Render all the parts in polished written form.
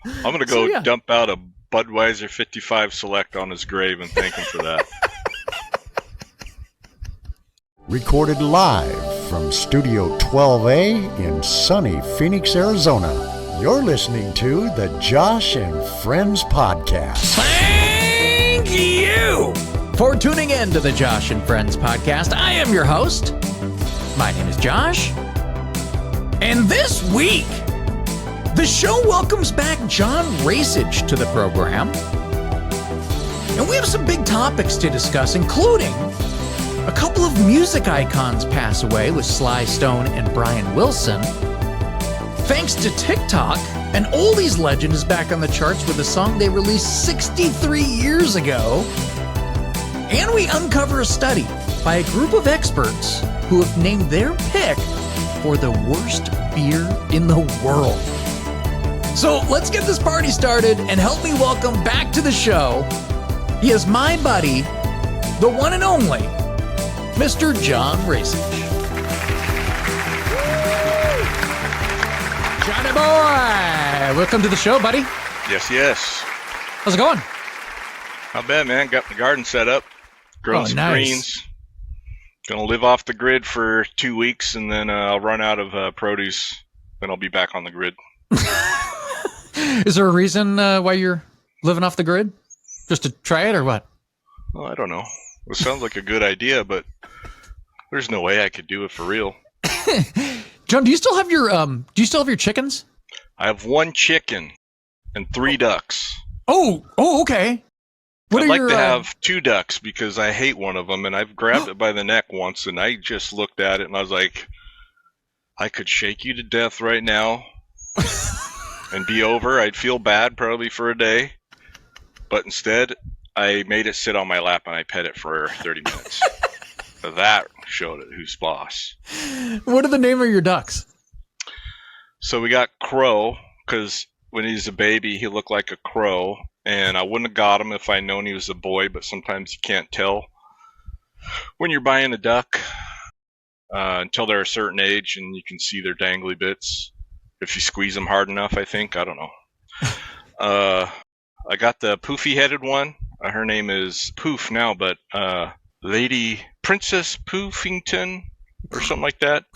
I'm going to go dump out a Budweiser 55 Select on his grave and thank him for that. Recorded live from Studio 12A in sunny Phoenix, Arizona. You're listening to the Josh and Friends Podcast. Thank you for tuning in to the Josh and Friends Podcast. I am your host. My name is Josh. And this week, the show welcomes back John Rajcich to the program. And we have some big topics to discuss, including a couple of music icons pass away with Sly Stone and Brian Wilson. Thanks to TikTok, an oldies legend is back on the charts with a song they released 63 years ago. And we uncover a study by a group of experts who have named their pick for the worst beer in the world. So let's get this party started and help me welcome back to the show. He is my buddy, the one and only, Mr. John Rajcich. Johnny boy, welcome to the show, buddy. Yes. How's it going? Not bad, man. Got the garden set up, growing some greens. Gonna live off the grid for 2 weeks, and then I'll run out of produce. Then I'll be back on the grid. Is there a reason why you're living off the grid? Just to try it, or what? Well, I don't know. It sounds like a good idea, but there's no way I could do it for real. John, do you still have your chickens? I have 1 chicken and 3 ducks. Oh, okay. I'd like to have 2 ducks because I hate one of them, and I've grabbed it by the neck once, and I just looked at it, and I was like, I could shake you to death right now and be over. I'd feel bad probably for a day, but instead, I made it sit on my lap, and I pet it for 30 minutes. That showed it who's boss. What are the name of your ducks? So we got Crow, because when he's a baby, he looked like a crow. And I wouldn't have got him if I'd known he was a boy, but sometimes you can't tell when you're buying a duck until they're a certain age, and you can see their dangly bits if you squeeze them hard enough, I think. I don't know. I got the poofy-headed one. Her name is Poof now, but Lady Princess Poofington or something like that.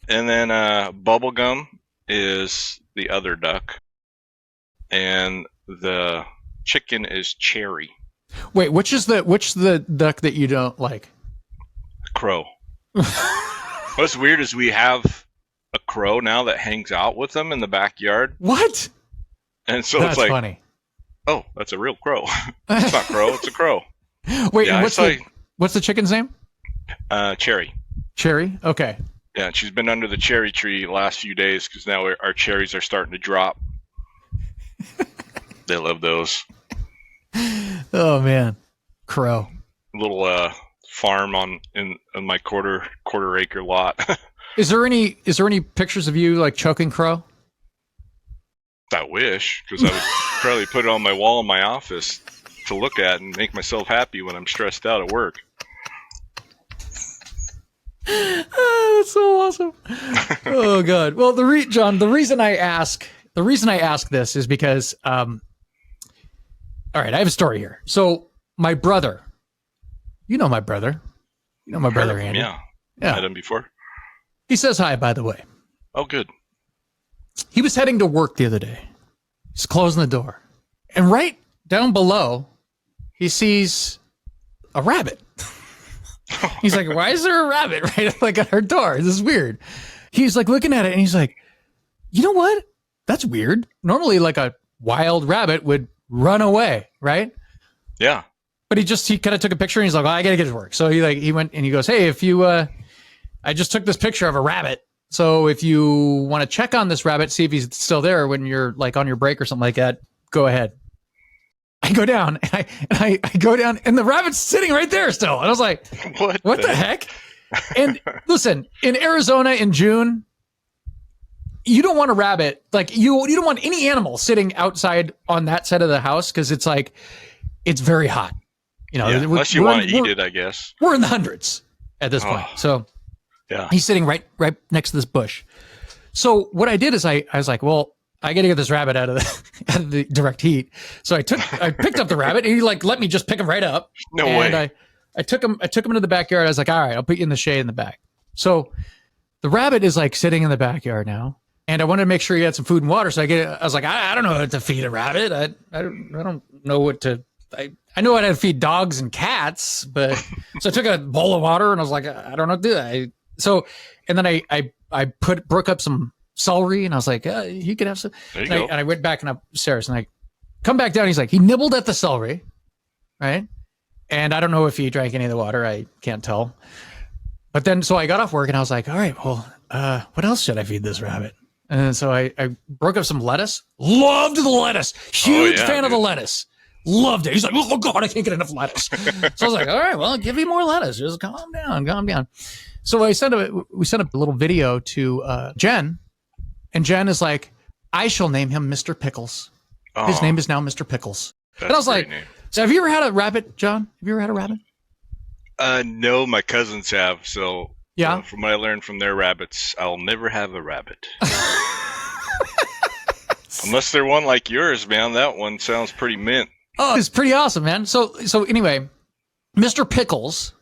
And then Bubblegum is the other duck. And the chicken is Cherry. Wait, which the duck that you don't like? Crow. What's weird is we have a crow now that hangs out with them in the backyard. What? And so That's it's like, funny. Oh, that's a real crow. It's not crow, it's a crow. Wait, yeah, what's the chicken's name? Cherry. Cherry? Okay. Yeah, she's been under the cherry tree the last few days because now our cherries are starting to drop. They love those. Oh man, crow. Little farm in my quarter acre lot. Is there any pictures of you like choking crow? I wish, because I would probably put it on my wall in my office to look at and make myself happy when I'm stressed out at work. Oh, that's so awesome. Oh god. Well, John, the reason I ask this is because all right, I have a story here. So my brother, you know my brother Andy. Yeah. Met him before. He says hi, by the way. Oh, good. He was heading to work the other day. He's closing the door. And right down below, he sees a rabbit. He's like, why is there a rabbit right like at our door? This is weird. He's like looking at it and he's like, you know what? That's weird. Normally like a wild rabbit would run away, right? Yeah. But he kind of took a picture and he's like, well, I got to get to work. So he went and he goes, hey, if you, I just took this picture of a rabbit. So if you want to check on this rabbit, see if he's still there when you're like on your break or something like that, go ahead. I go down and I go down and the rabbit's sitting right there still. And I was like, what the heck? And listen, in Arizona in June, you don't want a rabbit, like you don't want any animal sitting outside on that side of the house because it's like, it's very hot. You know, unless you want to eat it, I guess. We're in the hundreds at this point. So yeah, he's sitting right next to this bush. So what I did is I was like, well, I got to get this rabbit out of the direct heat. So I picked up the rabbit, and he like let me just pick him right up. No way. I took him into the backyard. I was like, all right, I'll put you in the shade in the back. So the rabbit is like sitting in the backyard now, and I wanted to make sure he had some food and water. So I was like, I don't know how to feed a rabbit. I don't know what to. I know how to feed dogs and cats, but so I took a bowl of water and I was like, I don't know what to do that. So, and then I broke up some celery and I was like, you can have some. There you go. And I went back and upstairs and I come back down. He's like, he nibbled at the celery, right? And I don't know if he drank any of the water. I can't tell. But then, so I got off work and I was like, all right, well, what else should I feed this rabbit? And so I broke up some lettuce. Loved the lettuce. Huge fan of the lettuce. Loved it. He's like, oh God, I can't get enough lettuce. So I was like, all right, well, give me more lettuce. Just calm down. So we sent a little video to Jen, and Jen is like, I shall name him Mr. Pickles. His name is now Mr. Pickles. And I was like, so have you ever had a rabbit, John? Have you ever had a rabbit? No, my cousins have. So yeah, from what I learned from their rabbits, I'll never have a rabbit. Unless they're one like yours, man. That one sounds pretty mint. Oh, it's pretty awesome, man. So anyway, Mr. Pickles,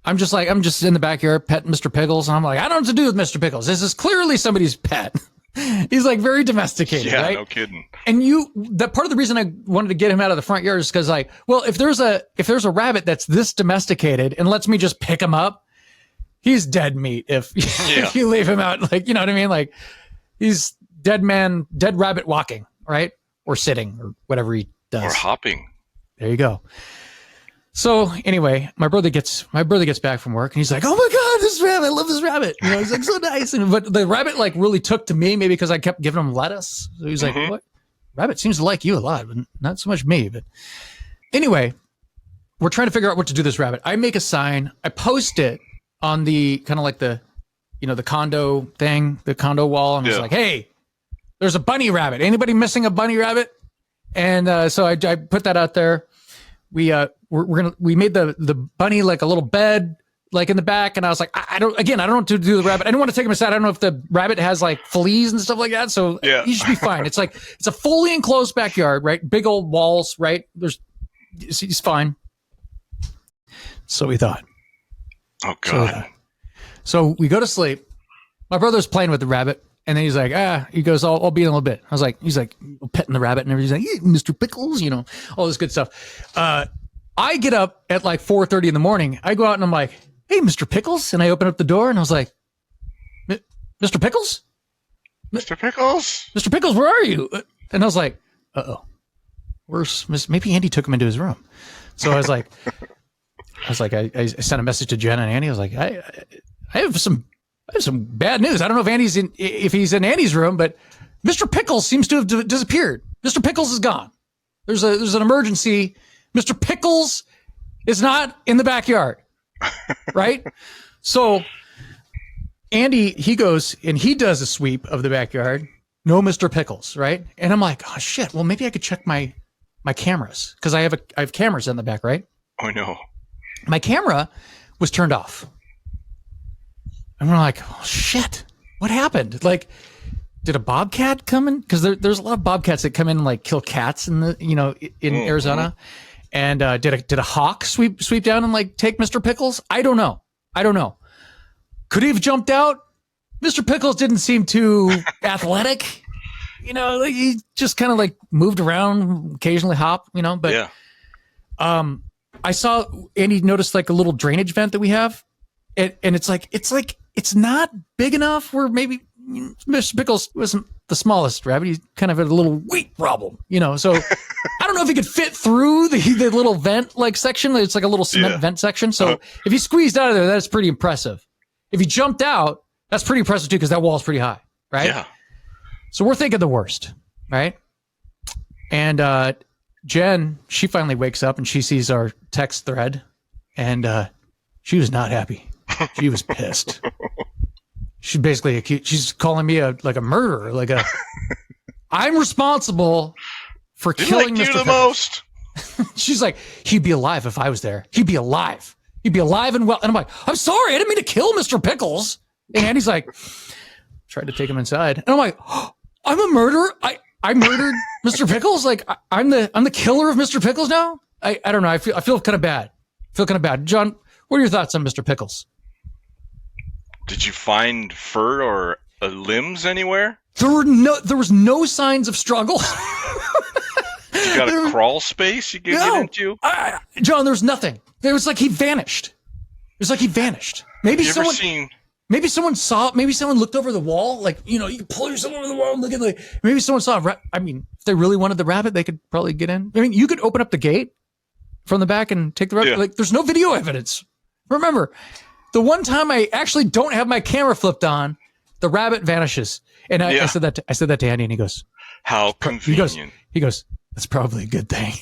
I'm just in the backyard petting Mr. Pickles, and I'm like, I don't know what to do with Mr. Pickles. This is clearly somebody's pet. He's like very domesticated, yeah, right? No kidding. And that part of the reason I wanted to get him out of the front yard is because like, well, if there's a rabbit that's this domesticated and lets me just pick him up, he's dead meat. If you leave him out, like, you know what I mean? Like he's dead rabbit walking, right? Or sitting or whatever he does. Or hopping. There you go. So anyway, my brother gets back from work and he's like, oh my God, this rabbit, I love this rabbit. You know, he's like, so nice. But the rabbit like really took to me, maybe because I kept giving him lettuce. So he's like, what? Rabbit seems to like you a lot, but not so much me. But anyway, we're trying to figure out what to do with this rabbit. I make a sign. I post it on the kind of like the condo thing, the condo wall. And I was like, hey, there's a bunny rabbit. Anybody missing a bunny rabbit? And so I put that out there. We made the bunny like a little bed like in the back, and I was like, I don't know what to do with the rabbit. I don't want to take him aside. I don't know if the rabbit has like fleas and stuff like that. So he should be fine. It's like it's a fully enclosed backyard, right? Big old walls, right? He's fine. So we thought. Oh God. So we go to sleep. My brother's playing with the rabbit. And then he's like, he goes, I'll be in a little bit. He's like petting the rabbit and everything. He's like, hey, Mr. Pickles, you know, all this good stuff. I get up at like 4:30 in the morning. I go out and I'm like, hey, Mr. Pickles. And I open up the door and I was like, Mr. Pickles? Mr. Pickles? Mr. Pickles, where are you? And I was like, maybe Andy took him into his room. So I was like, I sent a message to Jen and Andy. I was like, I have some bad news. I don't know if he's in Andy's room, but Mr. Pickles seems to have disappeared. Mr. Pickles is gone. There's an emergency. Mr. Pickles is not in the backyard, right? So Andy, he goes and he does a sweep of the backyard. No Mr. Pickles, right? And I'm like, oh shit. Well, maybe I could check my cameras because I have cameras in the back, right? Oh no. My camera was turned off. And we're like, oh shit, what happened? Like, did a bobcat come in? Because there's a lot of bobcats that come in and like kill cats in Arizona. And did a hawk sweep down and like take Mr. Pickles? I don't know. Could he have jumped out? Mr. Pickles didn't seem too athletic. You know, like he just kind of like moved around, occasionally hop. You know, but I saw Andy noticed like a little drainage vent that we have, and it's not big enough where maybe Mr. Pickles wasn't the smallest rabbit. He kind of had a little weight problem, you know. So I don't know if he could fit through the little vent like section. It's like a little cement vent section. So if he squeezed out of there, that's pretty impressive. If he jumped out, that's pretty impressive too, because that wall is pretty high, right? Yeah. So we're thinking the worst, right? And Jen, she finally wakes up and she sees our text thread, and she was not happy. She was pissed. She basically accused, she's calling me a murderer, I'm responsible for killing Mr. the most. She's like, he'd be alive if I was there. He'd be alive and well. And I'm like, I'm sorry, I didn't mean to kill Mr. Pickles. And Andy's like, tried to take him inside. And I'm like, oh, I'm a murderer. I murdered Mr. Pickles? Like, I'm the killer of Mr. Pickles now? I don't know. I feel kind of bad. John, what are your thoughts on Mr. Pickles? Did you find fur or limbs anywhere? There was no signs of struggle. You got a crawl space you could get into? John, there's nothing. It was like he vanished. Maybe someone saw it. Maybe someone looked over the wall. Like, you can pull yourself over the wall and look at maybe someone saw a I mean, if they really wanted the rabbit, they could probably get in. I mean, you could open up the gate from the back and take the rabbit. Yeah. Like, there's no video evidence. Remember, the one time I actually don't have my camera flipped on, the rabbit vanishes. And I said that to Andy, and he goes, "How convenient." He goes, "That's probably a good thing."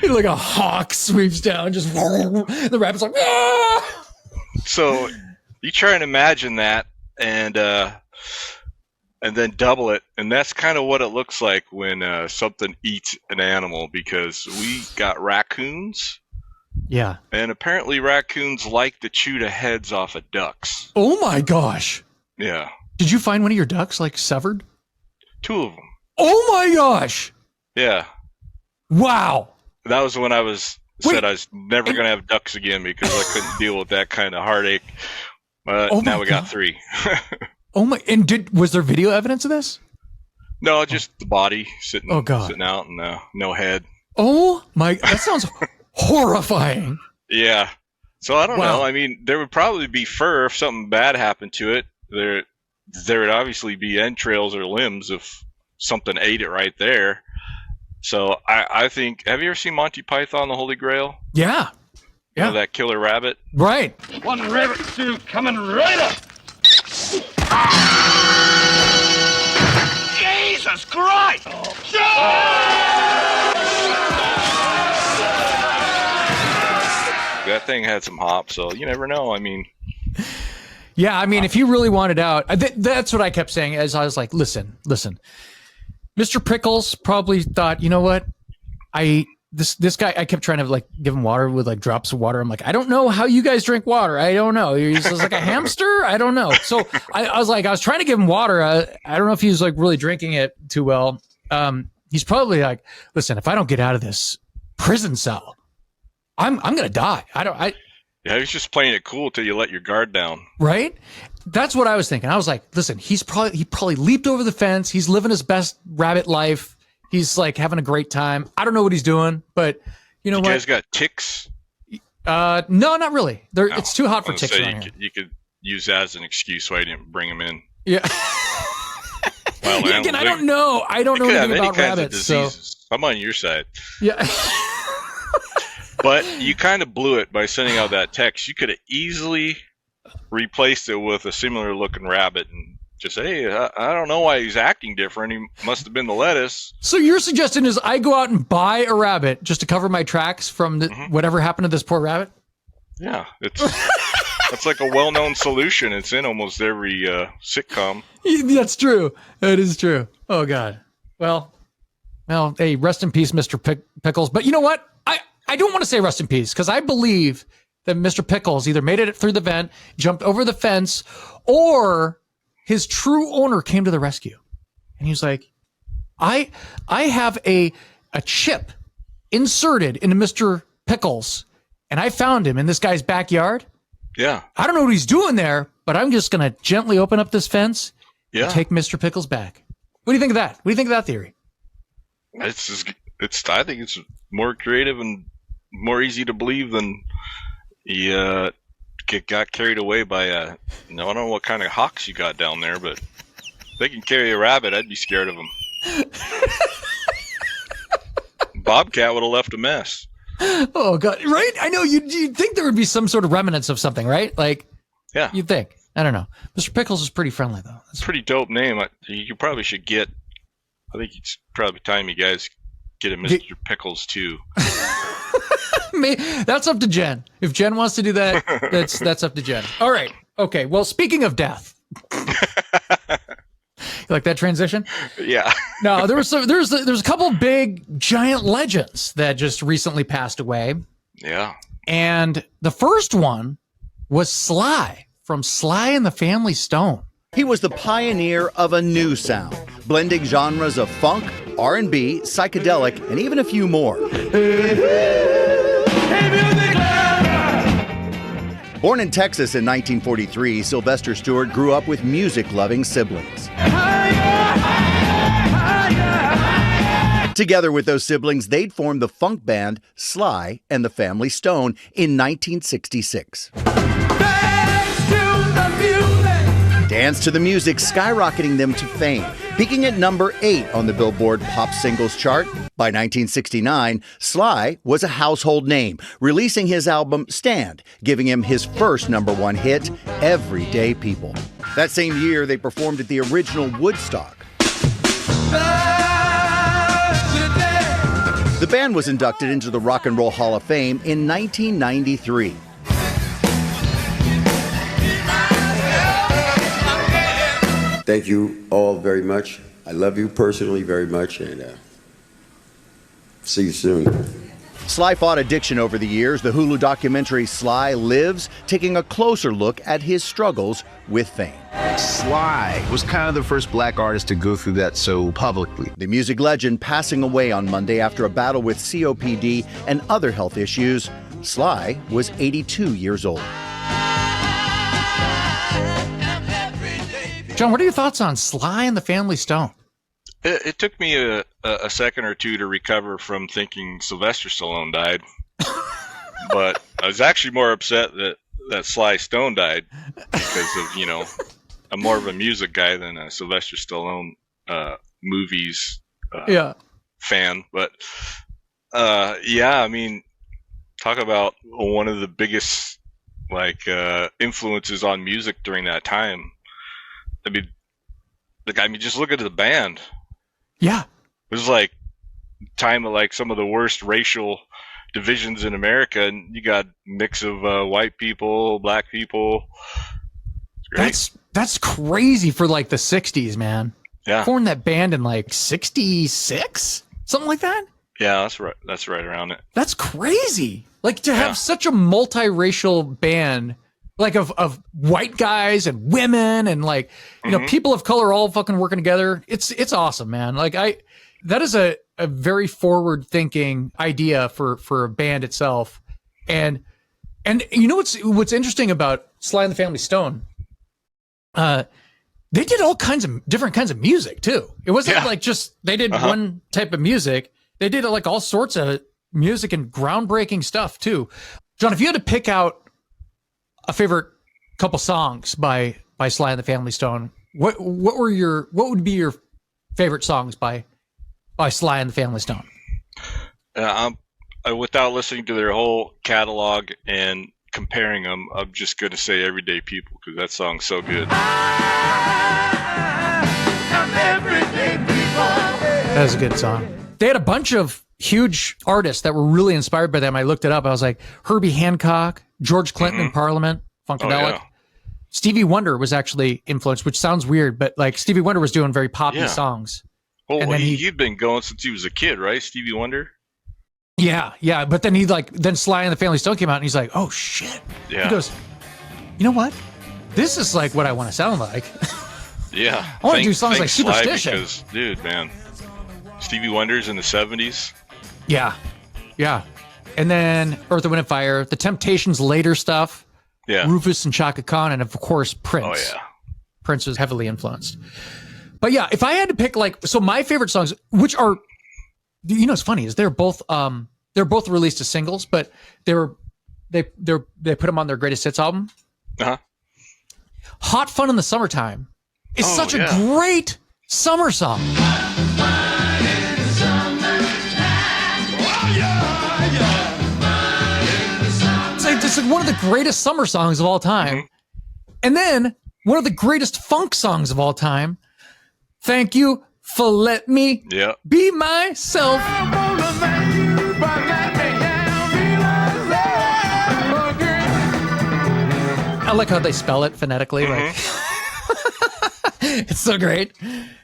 Like a hawk sweeps down, just the rabbit's like, ah! So you try and imagine that, and then double it, and that's kind of what it looks like when something eats an animal, because we got raccoons. Yeah. And apparently raccoons like to chew the heads off of ducks. Oh my gosh. Yeah. Did you find one of your ducks like severed? 2 of them. Oh my gosh. Yeah. Wow. That was when I said I was never going to have ducks again because I couldn't deal with that kind of heartache. But now we got 3. Oh my! And was there video evidence of this? No, just the body sitting out and no head. Oh my! That sounds horrifying. Yeah. So I don't know. I mean, there would probably be fur if something bad happened to it. There would obviously be entrails or limbs if something ate it right there. So I think, have you ever seen Monty Python, the Holy Grail? Yeah. You know, that killer rabbit? Right. One rabbit stew coming right up. Jesus Christ! That thing had some hop, so you never know. I mean... Yeah, I mean, if he really wanted out, that's what I kept saying as I was like, listen. Mr. Pickles probably thought, you know what? This guy, I kept trying to like give him water with like drops of water. I'm like, I don't know how you guys drink water. I don't know. He's like a hamster. I don't know. So I was trying to give him water. I don't know if he was like really drinking it too well. He's probably like, listen, if I don't get out of this prison cell, I'm going to die. Yeah, he was just playing it cool till you let your guard down. Right? That's what I was thinking. I was like, listen, he probably leaped over the fence. He's living his best rabbit life. He's like having a great time. I don't know what he's doing, but you know what? You guys got ticks? No, not really. It's too hot for ticks around here. You could use that as an excuse why you didn't bring them in. Yeah. Yeah, again, I don't know. I don't know anything about rabbits. So I'm on your side. Yeah. But you kind of blew it by sending out that text. You could have easily replaced it with a similar looking rabbit and just say, hey, I don't know why he's acting different. He must have been the lettuce. So your suggestion is I go out and buy a rabbit just to cover my tracks from whatever happened to this poor rabbit? Yeah, that's like a well-known solution. It's in almost every sitcom. That's true. That is true. Oh, God. Well, hey, rest in peace, Mr. Pickles. But you know what? I don't want to say rest in peace because I believe that Mr. Pickles either made it through the vent, jumped over the fence, or his true owner came to the rescue. And he was like, I have a chip inserted into Mr. Pickles, and I found him in this guy's backyard. Yeah. I don't know what he's doing there, but I'm just going to gently open up this fence and take Mr. Pickles back. What do you think of that? What do you think of that theory? I think it's more creative and more easy to believe than he got carried away by I don't know what kind of hawks you got down there, but if they can carry a rabbit, I'd be scared of them. Bobcat would have left a mess. Oh, God. Right? I know. You'd think there would be some sort of remnants of something, right? Like, yeah. You'd think. I don't know. Mr. Pickles is pretty friendly, though. It's a pretty dope name. You probably should get, I think it's probably time you guys get a Mr. Pickles, too. That's up to Jen. If Jen wants to do that, that's up to Jen. All right. Okay. Well, speaking of death. You like that transition? Yeah. No, there's a couple big giant legends that just recently passed away. Yeah. And the first one was Sly from Sly and the Family Stone. He was the pioneer of a new sound, blending genres of funk, R&B, psychedelic, and even a few more. Born in Texas in 1943, Sylvester Stewart grew up with music-loving siblings. Together with those siblings, they'd formed the funk band Sly and the Family Stone in 1966. Dance to the Music skyrocketing them to fame, peaking at number 8 on the Billboard Pop Singles chart. By 1969, Sly was a household name, releasing his album Stand, giving him his first number 1 hit, Everyday People. That same year, they performed at the original Woodstock. The band was inducted into the Rock and Roll Hall of Fame in 1993. Thank you all very much. I love you personally very much, and see you soon. Sly fought addiction over the years. The Hulu documentary Sly Lives, taking a closer look at his struggles with fame. Sly was kind of the first black artist to go through that so publicly. The music legend passing away on Monday after a battle with COPD and other health issues. Sly was 82 years old. John, what are your thoughts on Sly and the Family Stone? It took me a second or two to recover from thinking Sylvester Stallone died. But I was actually more upset that Sly Stone died because of, you know, I'm more of a music guy than a Sylvester Stallone movies fan. But yeah, I mean, talk about one of the biggest influences on music during that time. I mean, just look at the band. Yeah. It was like time of like some of the worst racial divisions in America, and you got a mix of white people, black people. That's crazy for like the 60s, man. Yeah. Formed that band in like 66? Something like that? Yeah, that's right around it. That's crazy. Like to have such a multiracial band, like of white guys and women and like, you know, people of color all fucking working together. It's awesome, man. Like that is a very forward thinking idea for a band itself. And you know what's interesting about Sly and the Family Stone? They did all kinds of different kinds of music too. It wasn't like just they did one type of music. They did like all sorts of music and groundbreaking stuff too. John, if you had to pick out a favorite couple songs by Sly and the Family Stone, what would be your favorite songs by Sly and the Family Stone? Without listening to their whole catalog and comparing them, I'm just going to say Everyday People because that song's so good. That is a good song. They had a bunch of huge artists that were really inspired by them. I looked it up. I was like, Herbie Hancock, George Clinton in Parliament, Funkadelic. Yeah. Stevie Wonder was actually influenced, which sounds weird, but like Stevie Wonder was doing very poppy songs. Well, and then he'd been going since he was a kid, right? Stevie Wonder? Yeah. But then Sly and the Family Stone came out and he's like, oh shit. Yeah. He goes, you know what? This is like what I want to sound like. Yeah. I want to do songs like Sly Superstition. Because, dude, man, Stevie Wonder's in the 70s. Yeah. And then Earth, Wind and Fire, The Temptations' later stuff. Yeah. Rufus and Chaka Khan, and of course Prince. Oh yeah. Prince was heavily influenced. But yeah, if I had to pick so my favorite songs, which are, you know, what's funny is they're both released as singles, but they put them on their greatest hits album. Hot Fun in the Summertime is such a great summer song. It's like one of the greatest summer songs of all time. And then one of the greatest funk songs of all time. Thank you for letting me be myself. I like how they spell it phonetically. Like, it's so great.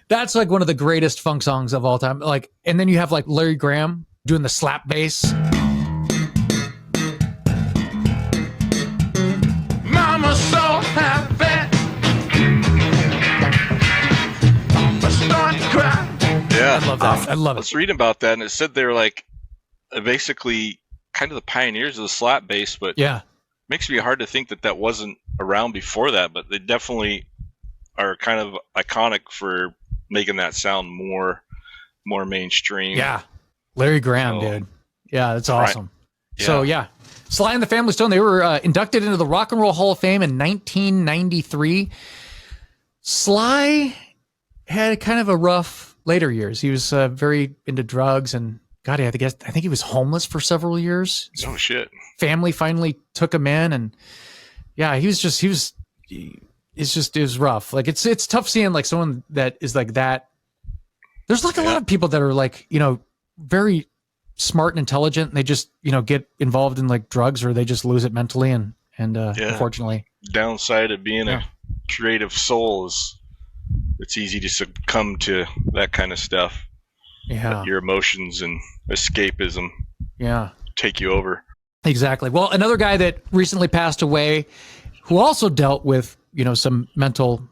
That's like one of the greatest funk songs of all time. Like, and then you have like Larry Graham doing the slap bass. love that. I love I it. was reading about that, and it said they're like basically kind of the pioneers of the slap bass, but Yeah. makes me hard to think that wasn't around before that, but they definitely are kind of iconic for making that sound more mainstream. Yeah. Larry Graham, dude. Yeah, that's awesome. Yeah. So, yeah. Sly and the Family Stone, they were inducted into the Rock and Roll Hall of Fame in 1993. Sly had kind of a rough later years. He was very into drugs, and God, I think he was homeless for several years. Oh shit! Family finally took him in, and yeah, it was rough. Like it's tough seeing like someone that is like that. There's like a lot of people that are like, very smart and intelligent, and they just, get involved in like drugs, or they just lose it mentally, and unfortunately. Downside of being a creative soul is it's easy to succumb to that kind of stuff. Yeah. Your emotions and escapism take you over. Exactly. Well, another guy that recently passed away who also dealt with, some mental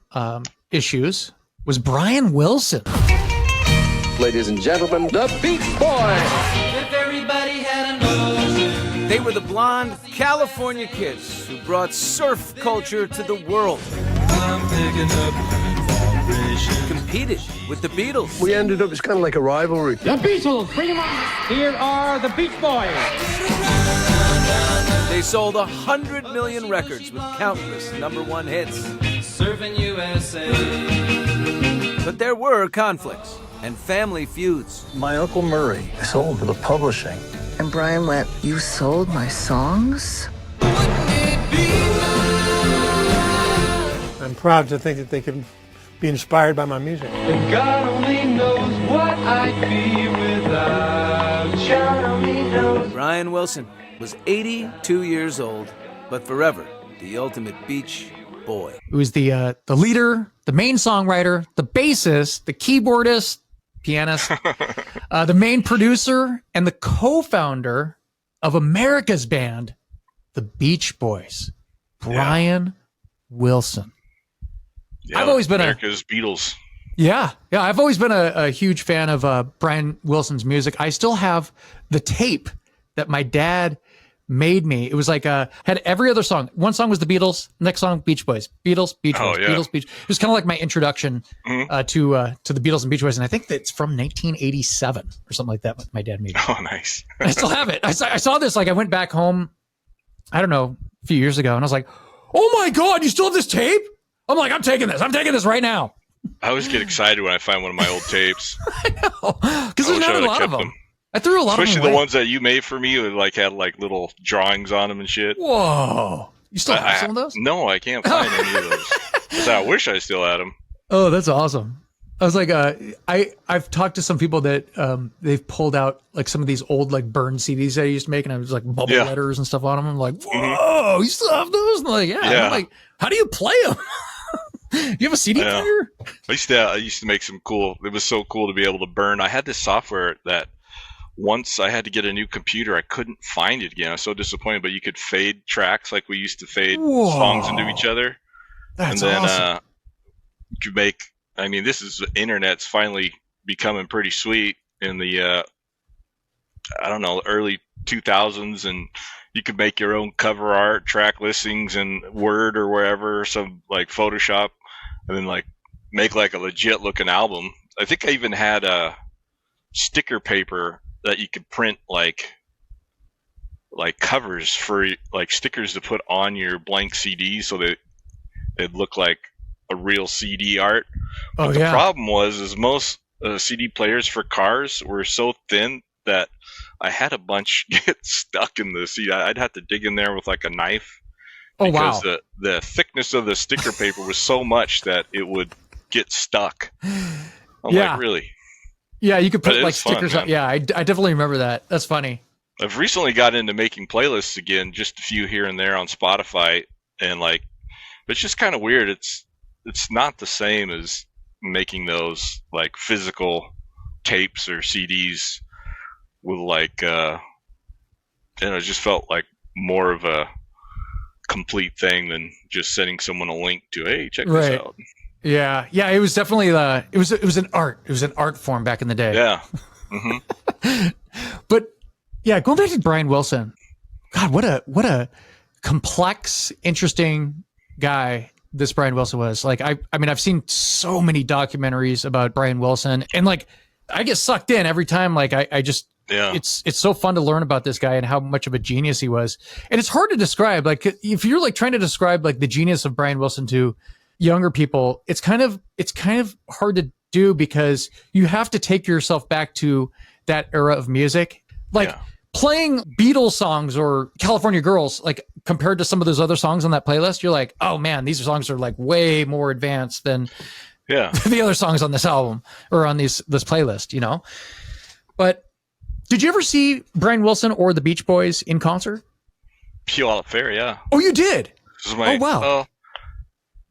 issues was Brian Wilson. Ladies and gentlemen, the Beach Boys. If everybody had a notion. They were the blonde California kids who brought surf culture to the world. I'm picking up Competed with the Beatles. We ended up, it's kind of like a rivalry. The Beatles, bring them on. Here are the Beach Boys. They sold 100 million records with countless #1 hits. Surfing USA. But there were conflicts and family feuds. My Uncle Murray sold to the publishing. And Brian went, "You sold my songs?" I'm proud to think that they can be inspired by my music. And God only knows what I'd be without you. God only knows. Brian Wilson was 82 years old, but forever the ultimate beach boy. It was the leader, the main songwriter, the bassist, the keyboardist, pianist, the main producer, and the co-founder of America's band, the Beach Boys, Brian Wilson. Yeah, I've always been America's Beatles. Yeah, I've always been a huge fan of Brian Wilson's music. I still have the tape that my dad made me. It was like had every other song. One song was the Beatles, next song Beach Boys, Beatles, Beach Boys, Beatles, Beach. It was kind of like my introduction to the Beatles and Beach Boys, and I think that's from 1987 or something like that. My dad made me. Oh, nice. I still have it. I saw this. Like I went back home, I don't know, a few years ago, and I was like, "Oh my God, you still have this tape?" I'm like, I'm taking this right now. I always get excited when I find one of my old tapes. I know, because there's not a lot of them. I threw a lot of them Especially away. the ones that you made for me that like had like little drawings on them and shit. Whoa. You still have some of those? No, I can't find any of those. 'Cause I wish I still had them. Oh, that's awesome. I was like, I've talked to some people that they've pulled out like some of these old like burned CDs that I used to make, and I was like bubble letters and stuff on them. I'm like, whoa, you still have those? And I'm like, yeah. I'm like, how do you play them? You have a CD player? I used to make some cool. It was so cool to be able to burn. I had this software that once I had to get a new computer, I couldn't find it again. I was so disappointed. But you could fade tracks like we used to fade songs into each other. That's and then awesome. You could make. I mean, this is the internet's finally becoming pretty sweet in the I don't know, early 2000s, and you could make your own cover art, track listings in Word or wherever, some like Photoshop, and then like make like a legit looking album. I think I even had a sticker paper that you could print like covers for like stickers to put on your blank CDs so that it'd look like a real CD art. But the problem was most CD players for cars were so thin that I had a bunch get stuck in the CD. I'd have to dig in there with like a knife because the thickness of the sticker paper was so much that it would get stuck. I'm like, really? Yeah, you could put like fun, stickers on. Yeah, I definitely remember that. That's funny. I've recently got into making playlists again, just a few here and there on Spotify, and like, but it's just kind of weird. It's not the same as making those like physical tapes or CDs with like it just felt like more of a complete thing than just sending someone a link to, hey, check this out. Yeah. Yeah. It was definitely it was an art form back in the day. Yeah. Mm-hmm. But yeah, going back to Brian Wilson, God, what a complex, interesting guy this Brian Wilson was. Like, I mean, I've seen so many documentaries about Brian Wilson, and like, I get sucked in every time. Like, I just, yeah, it's so fun to learn about this guy and how much of a genius he was. And it's hard to describe. Like, if you're like trying to describe like the genius of Brian Wilson to younger people, it's kind of hard to do because you have to take yourself back to that era of music. Like, playing Beatles songs or California Girls, like compared to some of those other songs on that playlist, you're like, oh man, these songs are like way more advanced than the other songs on this album or on this playlist, you know? But did you ever see Brian Wilson or the Beach Boys in concert? Puyallup Fair, yeah. Oh, you did? This was my, oh, wow.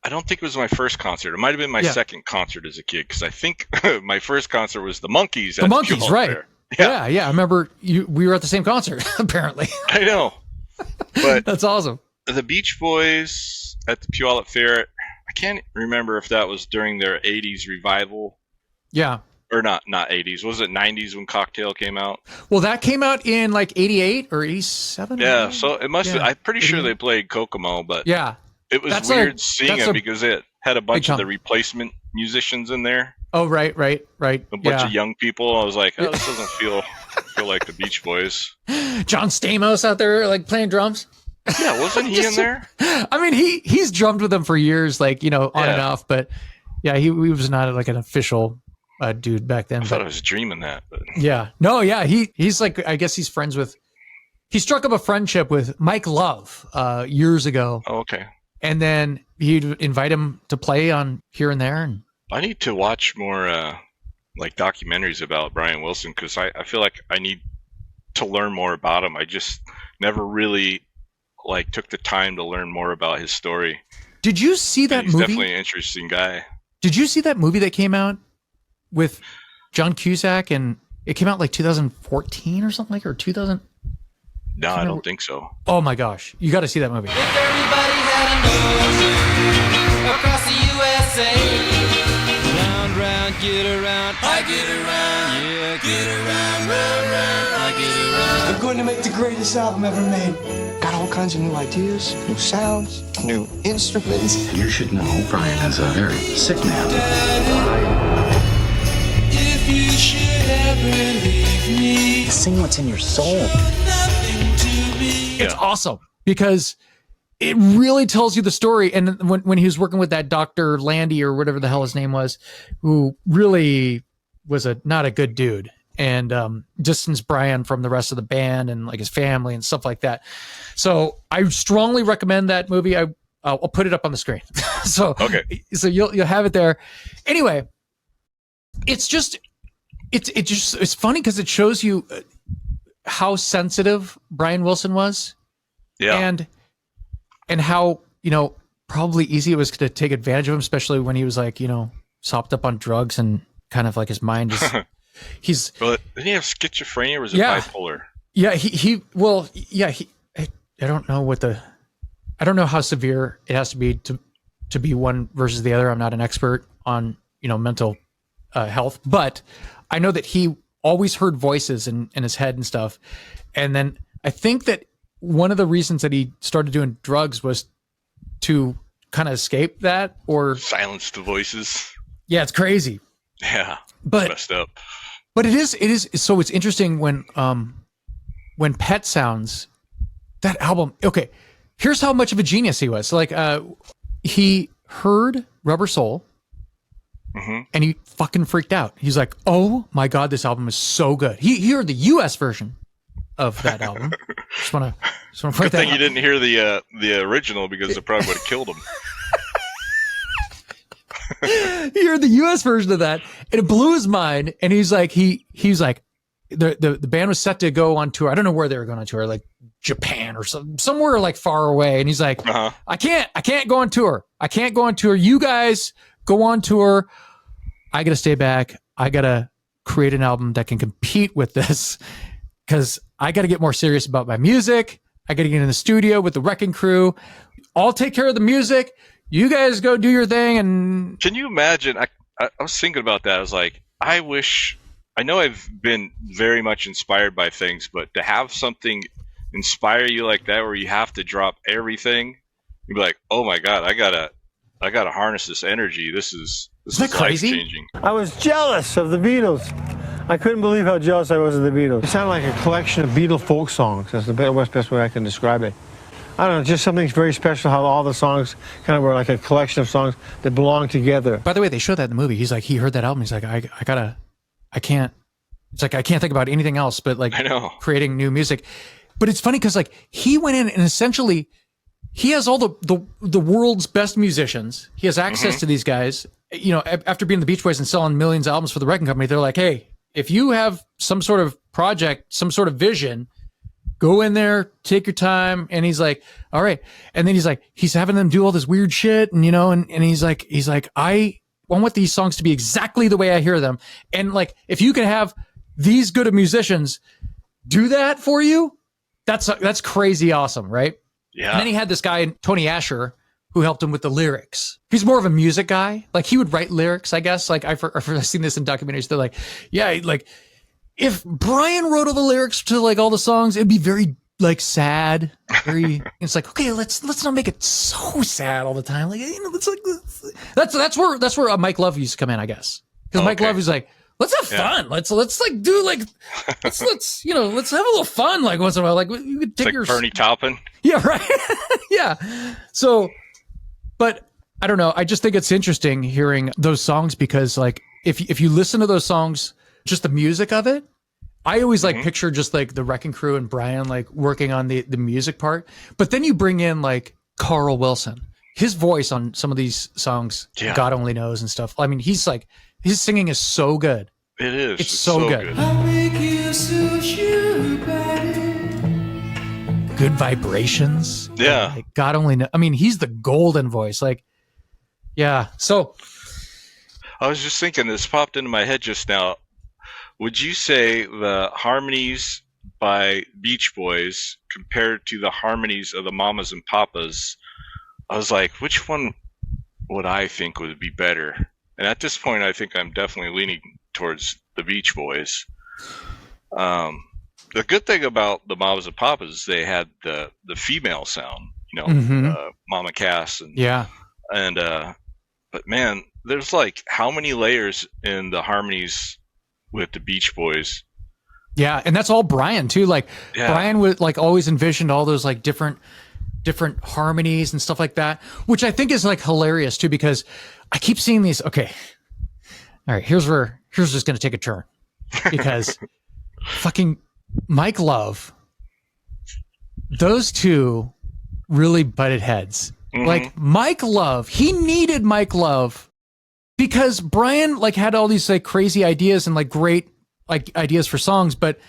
I don't think it was my first concert. It might have been my second concert as a kid, because I think my first concert was the Monkees. The Monkees, Puyallup right. Fair. Yeah. I remember we were at the same concert, apparently. I know. But that's awesome. The Beach Boys at the Puyallup Fair, I can't remember if that was during their 80s revival. Yeah. Or not 80s. Was it 90s when Cocktail came out? Well, that came out in like 88 or 87. Yeah, so it must have, I'm pretty sure they played Kokomo, but it was weird seeing it because it had a bunch of the replacement musicians in there. Oh, right. A bunch of young people. I was like, oh, this doesn't feel like the Beach Boys. John Stamos out there like playing drums. Yeah, wasn't he in there? I mean, he's drummed with them for years, like, you know, on and off. But yeah, he was not like an official dude back then. I thought I was dreaming that. But. Yeah, no, yeah, he's like, I guess he's friends with. He struck up a friendship with Mike Love years ago. Oh, okay. And then he'd invite him to play on here and there, and. I need to watch more like documentaries about Brian Wilson, because I feel like I need to learn more about him. I just never really like took the time to learn more about his story. Did you see that movie? He's definitely an interesting guy. Did you see that movie that came out with John Cusack, and it came out like 2014 or something, like, or 2000? No, I don't think so. Oh my gosh, you got to see that movie. If everybody had an ocean across the USA. Round, get around, I get around, yeah, get around, round, I get around. I'm going to make the greatest album ever made. Got all kinds of new ideas, new sounds, new instruments. You should know Brian is a very sick man. If you should ever leave me, sing what's in your soul. It's awesome because it really tells you the story. And when he was working with that Dr. Landy or whatever the hell his name was, who really was not a good dude, and distanced Brian from the rest of the band and like his family and stuff like that. So I strongly recommend that movie. I'll put it up on the screen. So you'll have it there. Anyway, it's funny because it shows you how sensitive Brian Wilson was. Yeah. And how, you know, probably easy it was to take advantage of him, especially when he was like, you know, sopped up on drugs and kind of like his mind is, well, didn't he have schizophrenia or was it bipolar? Yeah. I don't know how severe it has to be to be one versus the other. I'm not an expert on, you know, mental health, but I know that he always heard voices in his head and stuff. And then I think that one of the reasons that he started doing drugs was to kind of escape that or silence the voices. Yeah, it's crazy. Yeah, but messed up. But it is. So it's interesting when Pet Sounds, that album. Okay, here's how much of a genius he was. Like, he heard Rubber Soul, and he fucking freaked out. He's like, "Oh my god, this album is so good." He heard the U.S. version of that album. Just want to Good thing you didn't hear the original, because it probably would have killed him. He heard the U.S. version of that, and it blew his mind. And he's like, he's like, the band was set to go on tour. I don't know where they were going on tour, like Japan or somewhere like far away. And he's like, I can't go on tour. I can't go on tour. You guys go on tour. I got to stay back. I got to create an album that can compete with this, because I got to get more serious about my music. I got to get in the studio with the Wrecking Crew. I'll take care of the music. you guys go do your thing. And can you imagine? I was thinking about that. I was like, I know I've been very much inspired by things, but to have something inspire you like that, where you have to drop everything, you'd be like, oh my God, I gotta harness this energy. This is crazy? Life-changing. I was jealous of the Beatles. I couldn't believe how jealous I was of the Beatles. It sounded like a collection of Beatle folk songs. That's the best way I can describe it. I don't know, just something very special how all the songs kind of were like a collection of songs that belong together. By the way, they showed that in the movie. He's like, he heard that album. He's like, I can't think about anything else but like creating new music. But it's funny because like he went in and essentially he has all the world's best musicians. He has access to these guys. You know, after being the Beach Boys and selling millions of albums for the record company, they're like, hey, if you have some sort of project, some sort of vision, go in there, take your time. And he's like, all right. And then he's having them do all this weird shit. And, you know, and he's like, I want these songs to be exactly the way I hear them. And like, if you can have these good of musicians do that for you, that's crazy awesome. Right. Yeah. And then he had this guy, Tony Asher, who helped him with the lyrics. He's more of a music guy. Like he would write lyrics, I guess. Like I've seen this in documentaries. They're like, yeah, like if Brian wrote all the lyrics to like all the songs, it'd be very like sad. Very. It's like, okay, let's not make it so sad all the time. Like, you know, it's like that's where Mike Love used to come in, I guess. Because Mike Love is like, let's have fun. Let's like do like let's you know, let's have a little fun like once in a while. Like you could take it's like Bernie Taupin. Yeah, right. Yeah. So, but I don't know. I just think it's interesting hearing those songs because like if you listen to those songs, just the music of it, I always like picture just like the Wrecking Crew and Brian like working on the music part. But then you bring in like Carl Wilson, his voice on some of these songs, God only knows and stuff. I mean, he's like, his singing is so good. It is. It's so good. I'll make you sushi, baby. Good vibrations. Yeah. Like, God only knows. I mean, he's the golden voice. Like, yeah. So I was just thinking, this popped into my head just now. Would you say the harmonies by Beach Boys compared to the harmonies of the Mamas and Papas, I was like, which one would I think would be better? And at this point, I think I'm definitely leaning towards the Beach Boys. The good thing about the Mamas and Papas is they had the female sound, you know, Mama Cass. But man, there's like how many layers in the harmonies with the Beach Boys. Yeah, and that's all Brian too. Like Brian would like always envisioned all those like different harmonies and stuff like that, which I think is like hilarious too, because I keep seeing these. Okay, all right, here's just gonna take a turn because fucking Mike Love, those two really butted heads. Like Mike Love, he needed Mike Love because Brian like had all these like crazy ideas and like great like ideas for songs, but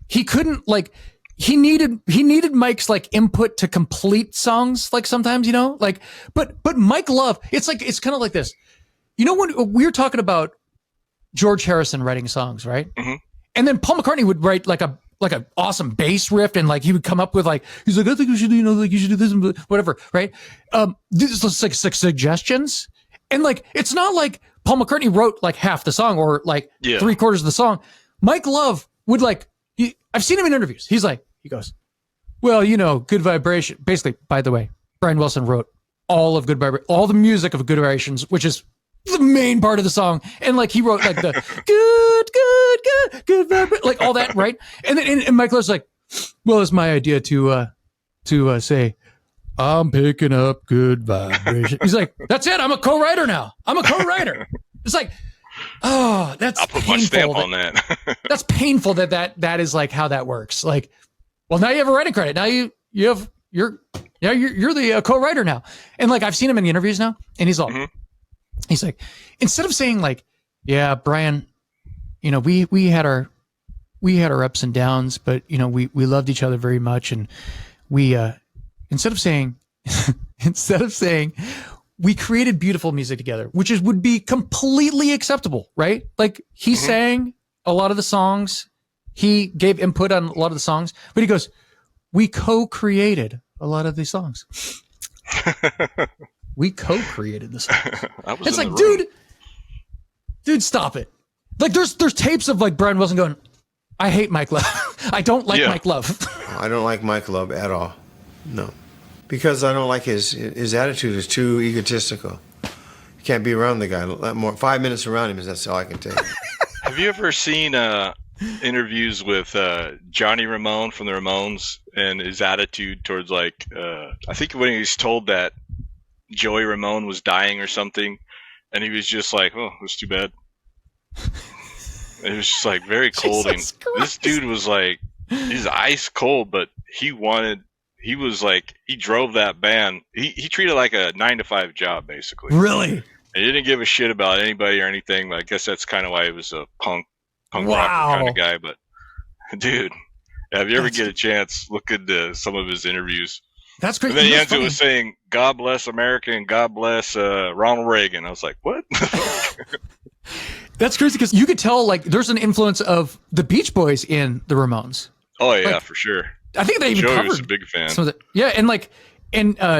he couldn't like he needed Mike's like input to complete songs like sometimes, you know, like but Mike Love, it's kind of like this. You know, when we were talking about George Harrison writing songs, right? And then Paul McCartney would write like an awesome bass riff, and like he would come up with like, he's like, I think you should, you know, like you should do this and whatever, right? These are like suggestions, and like it's not like Paul McCartney wrote like half the song or like 3/4 of the song. Mike Love would like, I've seen him in interviews. He goes, well, you know, Good Vibration. Basically, by the way, Brian Wilson wrote all of all the music of Good Vibrations, which is the main part of the song, and like he wrote like the good vibration, like all that, right? And then and Mike Love's like, well, it's my idea to say, I'm picking up good vibration. He's like, that's it. I'm a co-writer now. It's like, oh, that's I'll put painful. my stamp on that. That's painful that is like how that works. Like, well, now you have a writing credit. Now you're the co-writer now. And like I've seen him in the interviews now, and he's all. He's like, instead of saying like, yeah, Brian, you know, we had our ups and downs, but you know, we loved each other very much. And we, instead of saying we created beautiful music together, which would be completely acceptable, right? Like he sang a lot of the songs, he gave input on a lot of the songs, but he goes, we co-created a lot of these songs. We co-created this. It's like, dude, stop it. Like there's tapes of like Brian Wilson going, I hate Mike Love. I don't like Mike Love. I don't like Mike Love at all. No. Because I don't like his attitude is too egotistical. You can't be around the guy. 5 minutes around him, that's all I can take. Have you ever seen interviews with Johnny Ramone from the Ramones and his attitude towards like, I think when he was told that Joey Ramone was dying or something, and he was just like, oh, that's too bad. It was just like very cold. And this dude was like, he's ice cold, but he drove that band. He treated it like a 9-to-5 job, basically. Really? He didn't give a shit about anybody or anything. But I guess that's kind of why he was a punk rock kind of guy. But dude, if you ever get a chance, look into some of his interviews. That's great. And then he ends it with saying, God bless America and God bless Ronald Reagan. I was like, what? That's crazy because you could tell like there's an influence of the Beach Boys in the Ramones. Oh yeah, like, for sure. I think they even Joey covered was a big fan. some of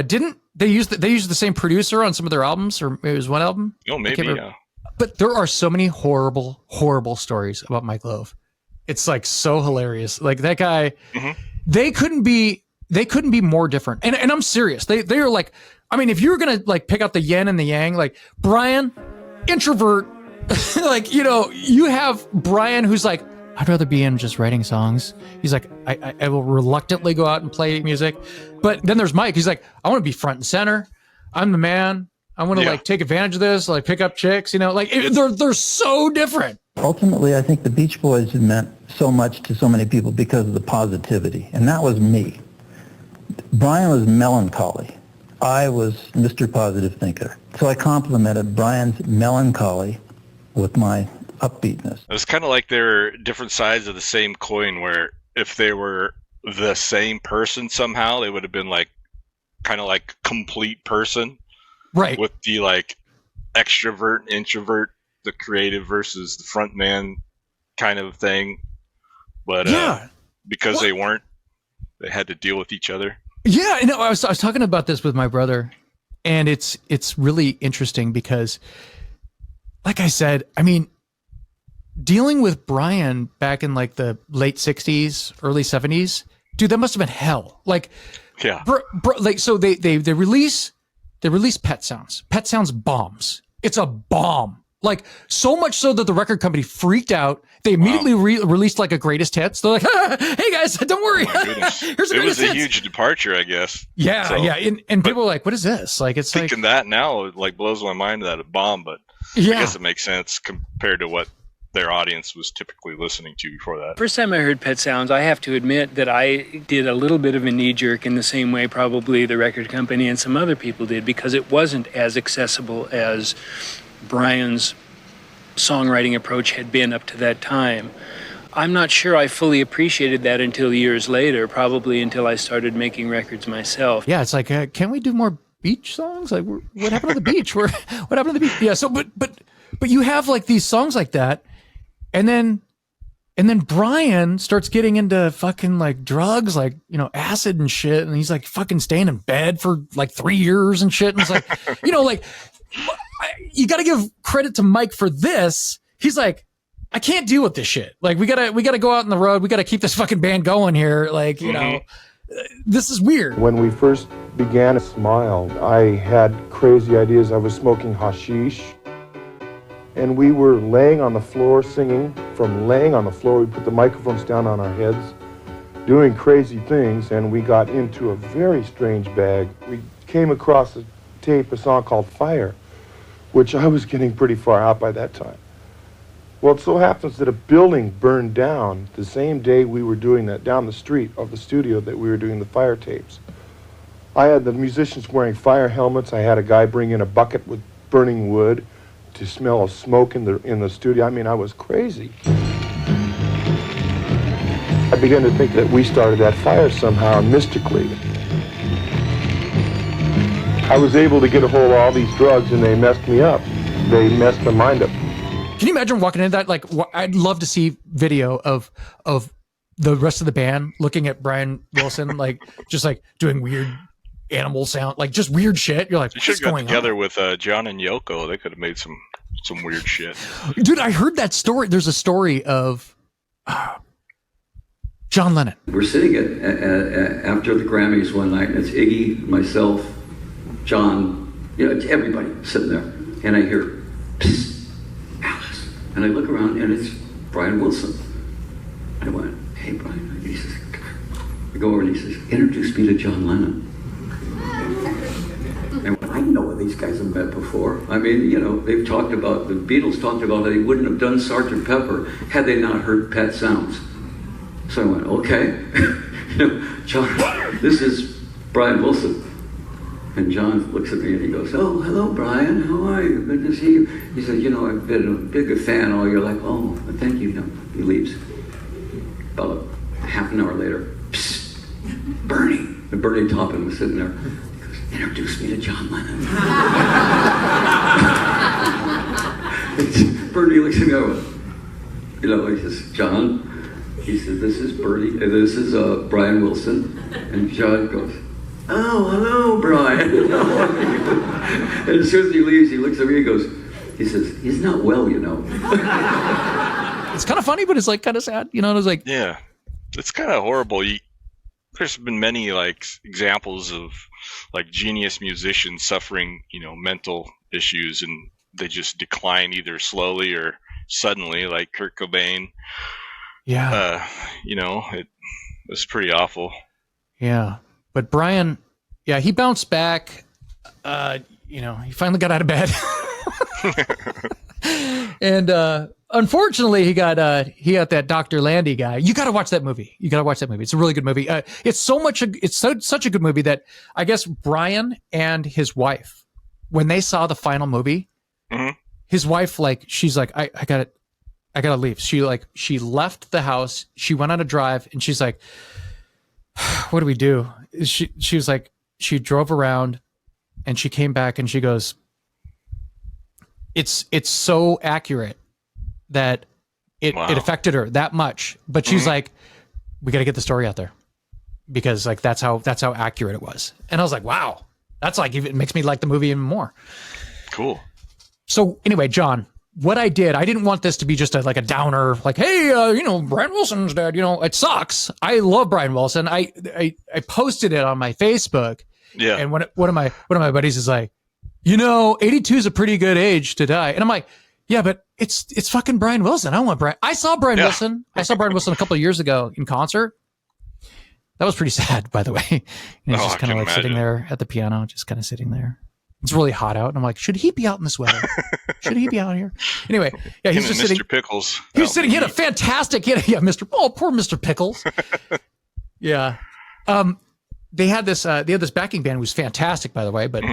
didn't they use the same producer on some of their albums, or it was one album? Oh, maybe, yeah. But there are so many horrible stories about Mike Love. It's like so hilarious. Like that guy, they couldn't be more different. And I'm serious. They are like, I mean, if you were gonna like pick out the yin and the yang, like Brian, introvert, like, you know, you have Brian who's like, I'd rather be in just writing songs. He's like, I will reluctantly go out and play music. But then there's Mike. He's like, I want to be front and center. I'm the man. I want to like take advantage of this, like pick up chicks, you know, like they're so different. Ultimately, I think the Beach Boys meant so much to so many people because of the positivity. And that was me. Brian was melancholy. I was Mr. Positive Thinker. So I complimented Brian's melancholy with my upbeatness. It was kind of like they're different sides of the same coin, where if they were the same person somehow, they would have been like kind of like complete person, right? With the like extrovert, introvert, the creative versus the front man kind of thing. But because they weren't, they had to deal with each other. Yeah, you know, I was talking about this with my brother, and it's really interesting because, like I said, I mean, dealing with Brian back in like the late 60s, early 70s, dude, that must have been hell. Like, yeah, like so they release Pet Sounds. Pet Sounds bombs. It's a bomb. Like so much so that the record company freaked out. They immediately released like a greatest hits. They're like, hey guys, don't worry. Here's the greatest hits. It was a huge departure, I guess. Yeah, so, yeah. And people are like, what is this? Like, it's thinking like, that now it like blows my mind that a bomb, but I guess it makes sense compared to what their audience was typically listening to before that. First time I heard Pet Sounds, I have to admit that I did a little bit of a knee-jerk in the same way probably the record company and some other people did, because it wasn't as accessible as Brian's songwriting approach had been up to that time. I'm not sure I fully appreciated that until years later, probably until I started making records myself. Yeah, it's like, can we do more beach songs? Like, what happened to the beach? What happened to the beach? Yeah, so, but you have like these songs like that, and then Brian starts getting into fucking like drugs, like, you know, acid and shit, and he's like fucking staying in bed for like 3 years and shit, and it's like, you know, like, you got to give credit to Mike for this. He's like, I can't deal with this shit. Like, we gotta go out on the road. We gotta keep this fucking band going here. Like, you know, this is weird. When we first began Smile, I had crazy ideas. I was smoking hashish, and we were laying on the floor singing. From laying on the floor, we put the microphones down on our heads, doing crazy things, and we got into a very strange bag. We came across a song called Fire, which I was getting pretty far out by that time. Well, it so happens that a building burned down the same day we were doing that, down the street of the studio that we were doing the Fire tapes. I had the musicians wearing fire helmets. I had a guy bring in a bucket with burning wood to smell of smoke in the studio. I mean, I was crazy. I began to think that we started that fire somehow mystically. I was able to get a hold of all these drugs, and they messed me up. They messed my mind up. Can you imagine walking into that? Like, I'd love to see video of the rest of the band looking at Brian Wilson, like, just like doing weird animal sound, like just weird shit. You're like, You what's should have got going together on? with John and Yoko. They could have made some weird shit. Dude, I heard that story. There's a story of John Lennon. We're sitting after the Grammys one night, and it's Iggy, myself, John, it's everybody sitting there. And I hear, psst, Alice. And I look around, and it's Brian Wilson. I went, hey, Brian. And he says, I go over and he says, introduce me to John Lennon. And I know these guys have met before. I mean, they've talked about, the Beatles talked about how they wouldn't have done Sgt. Pepper had they not heard Pet Sounds. So I went, okay. John, this is Brian Wilson. And John looks at me and he goes, oh, hello, Brian. How are you? Good to see you. He said, I've been a big fan all your life. Oh, thank you. He leaves. About half an hour later, psst, Bernie. And Bernie Taupin was sitting there. He goes, introduce me to John Lennon. Bernie looks at me over. He says, John, he said, this is Bernie, and this is Brian Wilson. And John goes, oh, hello, Brian. And as soon as he leaves, he looks at me and he says, he's not well, It's kind of funny, but it's like kind of sad. It's like, yeah, it's kind of horrible. There's been many like examples of like genius musicians suffering, mental issues, and they just decline either slowly or suddenly, like Kurt Cobain. Yeah. It was pretty awful. Yeah. But Brian, he bounced back. He finally got out of bed. And unfortunately, he got that Dr. Landy guy. You got to watch that movie. It's a really good movie. It's such a good movie that I guess Brian and his wife, when they saw the final movie, his wife, she's like, I gotta leave. She left the house. She went on a drive, and she's like, what do we do? She was like, she drove around, and she came back, and she goes, it's so accurate that it affected her that much. But she's like, we got to get the story out there because that's how accurate it was. And I was like, wow, that's like, even makes me like the movie even more. Cool. So anyway, John, what I didn't want this to be just a downer, like, hey, Brian Wilson's dead. It sucks. I love Brian Wilson. I posted it on my Facebook. Yeah. And one of my buddies is like, 82 is a pretty good age to die. And I'm like, yeah, but it's fucking Brian Wilson. I don't want Brian. I saw Brian Wilson. I saw Brian Wilson a couple of years ago in concert. That was pretty sad, by the way. He's just kind of sitting there at the piano, just kind of sitting there. It's really hot out. And I'm like, should he be out in this weather? Should he be out here? Anyway, yeah, he's just sitting. Mr. Pickles. He was sitting. He had a fantastic. Poor Mr. Pickles. Yeah. They had this backing band, was fantastic, by the way, but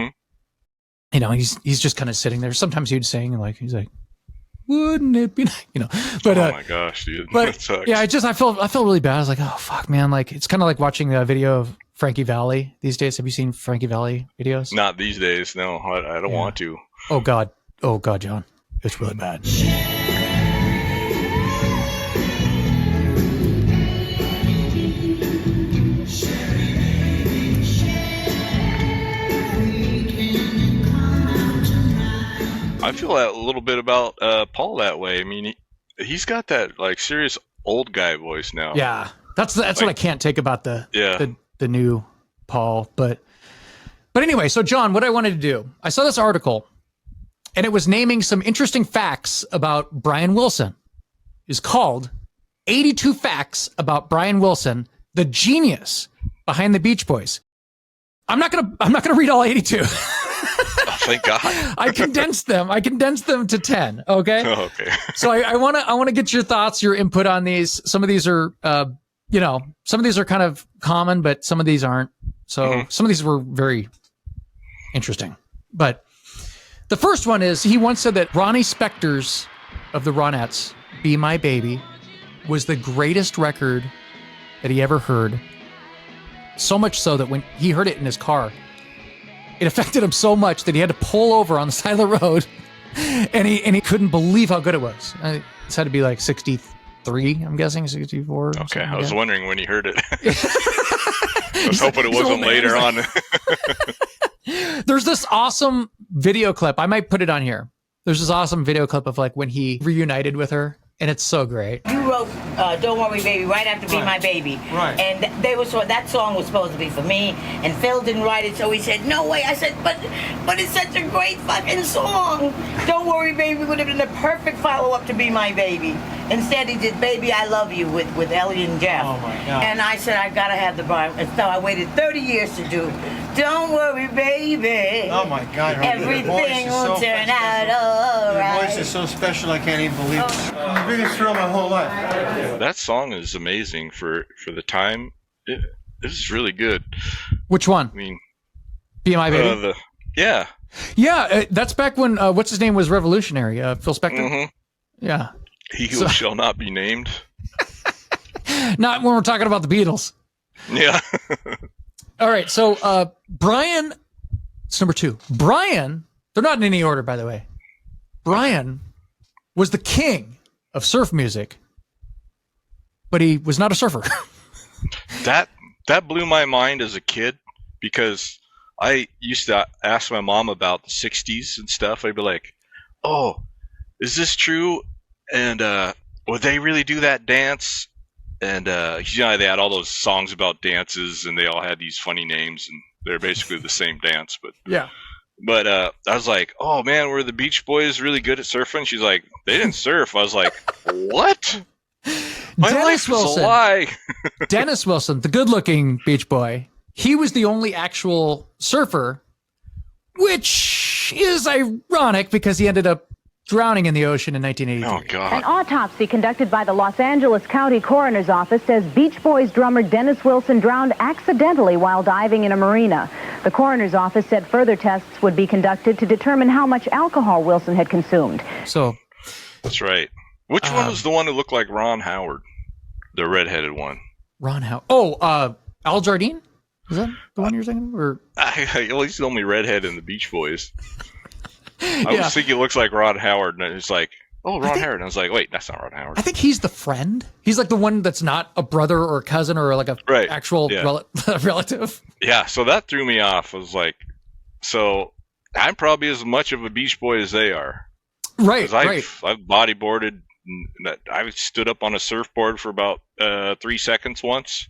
he's just kind of sitting there. Sometimes he'd sing and he's like, wouldn't it be nice? But oh my gosh, dude. But that sucks. yeah, I felt really bad. I was like, oh fuck, man. It's kind of like watching a video of Frankie Valli these days. Have you seen Frankie Valli videos? Not these days. No, I don't want to. Oh God, John, it's really bad. I feel a little bit about Paul that way. I mean, he's got that serious old guy voice now. Yeah, that's what I can't take about the new Paul. But anyway, so John, what I wanted to do, I saw this article, and it was naming some interesting facts about Brian Wilson. It's called 82 Facts About Brian Wilson, the Genius Behind the Beach Boys. I'm not gonna read all 82. Oh, thank God. I condensed them to 10. Okay. Oh, okay. So I want to get your thoughts, your input on these. Some of these are, some of these are kind of common, but some of these aren't. So some of these were very interesting. But the first one is, he once said that Ronnie Spector's of the Ronettes, Be My Baby, was the greatest record that he ever heard. So much so that when he heard it in his car, it affected him so much that he had to pull over on the side of the road, and he couldn't believe how good it was. It had to be 60 63, I'm guessing, 64. Okay, I was wondering when you heard it. I was hoping it wasn't later on. There's this awesome video clip. I might put it on here. There's this awesome video clip of like when he reunited with her, and it's so great. You wrote "Don't Worry, Baby" right after "Be My Baby," Right. And that song was supposed to be for me, and Phil didn't write it, so he said, "No way." I said, "But it's such a great fucking song. Don't Worry, Baby" would have been the perfect follow-up to "Be My Baby." Instead, he did "Baby I Love You" with Ellie and Jeff. Oh my God. And I said, I gotta have the Brian. And so I waited 30 years to do "Don't Worry, Baby." Oh my God. Everything will turn out all right. Your voice is so special, I can't even believe it. The biggest thrill of my whole life. That song is amazing for the time. It is really good. Which one? I mean, "Be My Baby"? Yeah. Yeah, that's back when, what's his name was revolutionary? Phil Spector? Mm-hmm. Yeah. He who shall not be named. Not when we're talking about the Beatles. Yeah. All right, so Brian, it's number 2. Brian, they're not in any order, by the way. Brian was the king of surf music, but he was not a surfer. That blew my mind as a kid because I used to ask my mom about the 60s and stuff. I'd be like, "Oh, is this true? And would they really do that dance?" And they had all those songs about dances, and they all had these funny names, and they're basically the same dance. But yeah. But I was like, "Oh man, were the Beach Boys really good at surfing?" She's like, "They didn't surf." I was like, "What? My life is a lie." Dennis Wilson, the good-looking Beach Boy, he was the only actual surfer, which is ironic because he ended up drowning in the ocean in 1983. Oh, God. An autopsy conducted by the Los Angeles County Coroner's Office says Beach Boys drummer Dennis Wilson drowned accidentally while diving in a marina. The coroner's office said further tests would be conducted to determine how much alcohol Wilson had consumed. So, that's right. Which one was the one who looked like Ron Howard? The redheaded one. Ron Howard. Oh, Al Jardine? Is that the one you're thinking? Or well, he's the only redhead in the Beach Boys. I was thinking it looks like Ron Howard, and it's like, oh, Ron Howard. And I was like, wait, that's not Ron Howard. I think he's the friend. He's like the one that's not a brother or a cousin or like a actual relative. Yeah, so that threw me off. I was like, so I'm probably as much of a Beach Boy as they are. Right, I've bodyboarded. I stood up on a surfboard for about 3 seconds once.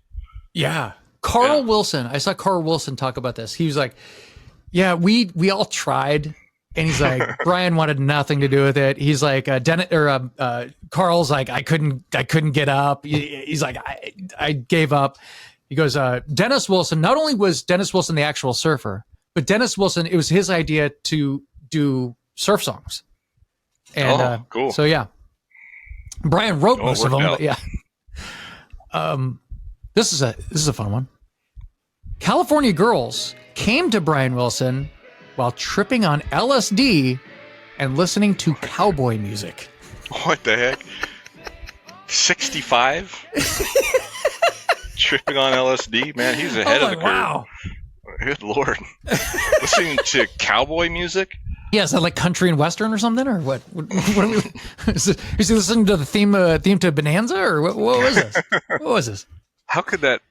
Yeah. Carl Wilson. I saw Carl Wilson talk about this. He was like, yeah, we all tried. And he's like, Brian wanted nothing to do with it. He's like, Carl's like, I couldn't get up. He's like, I gave up. He goes, Dennis Wilson, not only was Dennis Wilson the actual surfer, but Dennis Wilson, it was his idea to do surf songs. And, cool. So yeah, Brian wrote most of them. But yeah. This is a fun one. California girls came to Brian Wilson while tripping on LSD and listening to cowboy music. What the heck? 65? Tripping on LSD? Man, he's ahead of the curve. Wow. Good Lord. Listening to cowboy music? Yeah, is that like country and western or something? Or what? Is he listening to the theme to Bonanza? Or what was this? What was this? How could that...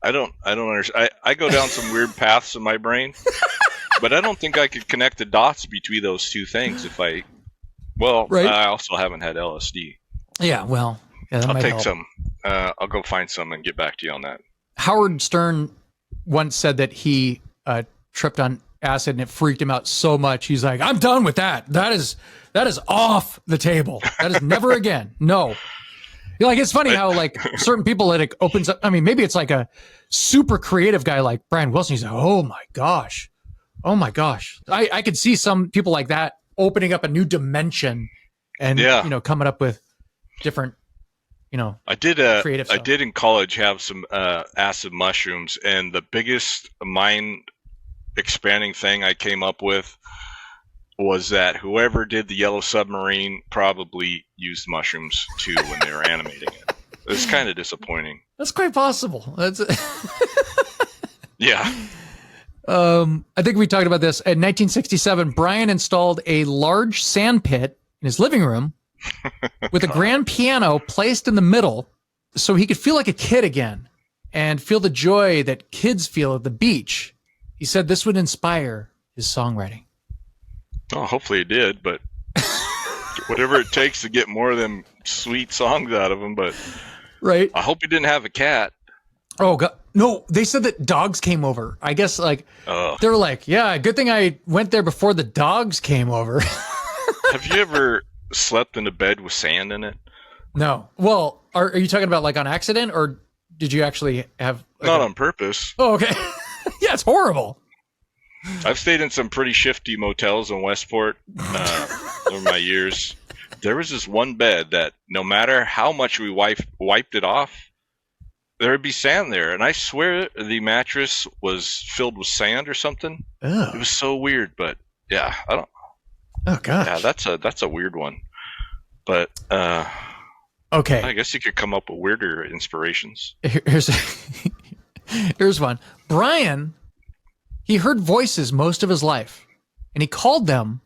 I don't understand. I go down some weird paths in my brain. But I don't think I could connect the dots between those two things if I... Well, right. I also haven't had LSD. Yeah, well... Yeah, that I'll might take help. some. I'll go find some and get back to you on that. Howard Stern once said that he tripped on acid and it freaked him out so much. He's like, I'm done with that. That is off the table. That is never again. No. Like, it's funny how like certain people that it opens up. I mean, maybe it's like a super creative guy like Brian Wilson. He's like, oh my gosh. I could see some people like that opening up a new dimension and, coming up with different, I did creative stuff. I did in college have some acid mushrooms, and the biggest mind expanding thing I came up with was that whoever did the Yellow Submarine probably used mushrooms too when they were animating it. It's kind of disappointing. That's quite possible. That's yeah. I think we talked about this. In 1967, Brian installed a large sand pit in his living room with a grand piano placed in the middle so he could feel like a kid again and feel the joy that kids feel at the beach. He said this would inspire his songwriting. Oh, hopefully it did, but whatever it takes to get more of them sweet songs out of him. But right, I hope he didn't have a cat. Oh God, no! They said that dogs came over. I guess they were like, "Yeah, good thing I went there before the dogs came over." Have you ever slept in a bed with sand in it? No. Well, are you talking about like on accident, or did you actually have? Not on purpose. Oh, okay. Yeah, it's horrible. I've stayed in some pretty shifty motels in Westport over my years. There was this one bed that no matter how much we wiped it off, there would be sand there. And I swear the mattress was filled with sand or something. Oh. It was so weird, but yeah, I don't. Oh gosh. Yeah, that's a weird one. But okay. I guess you could come up with weirder inspirations. Here's one. Brian, he heard voices most of his life, and he called them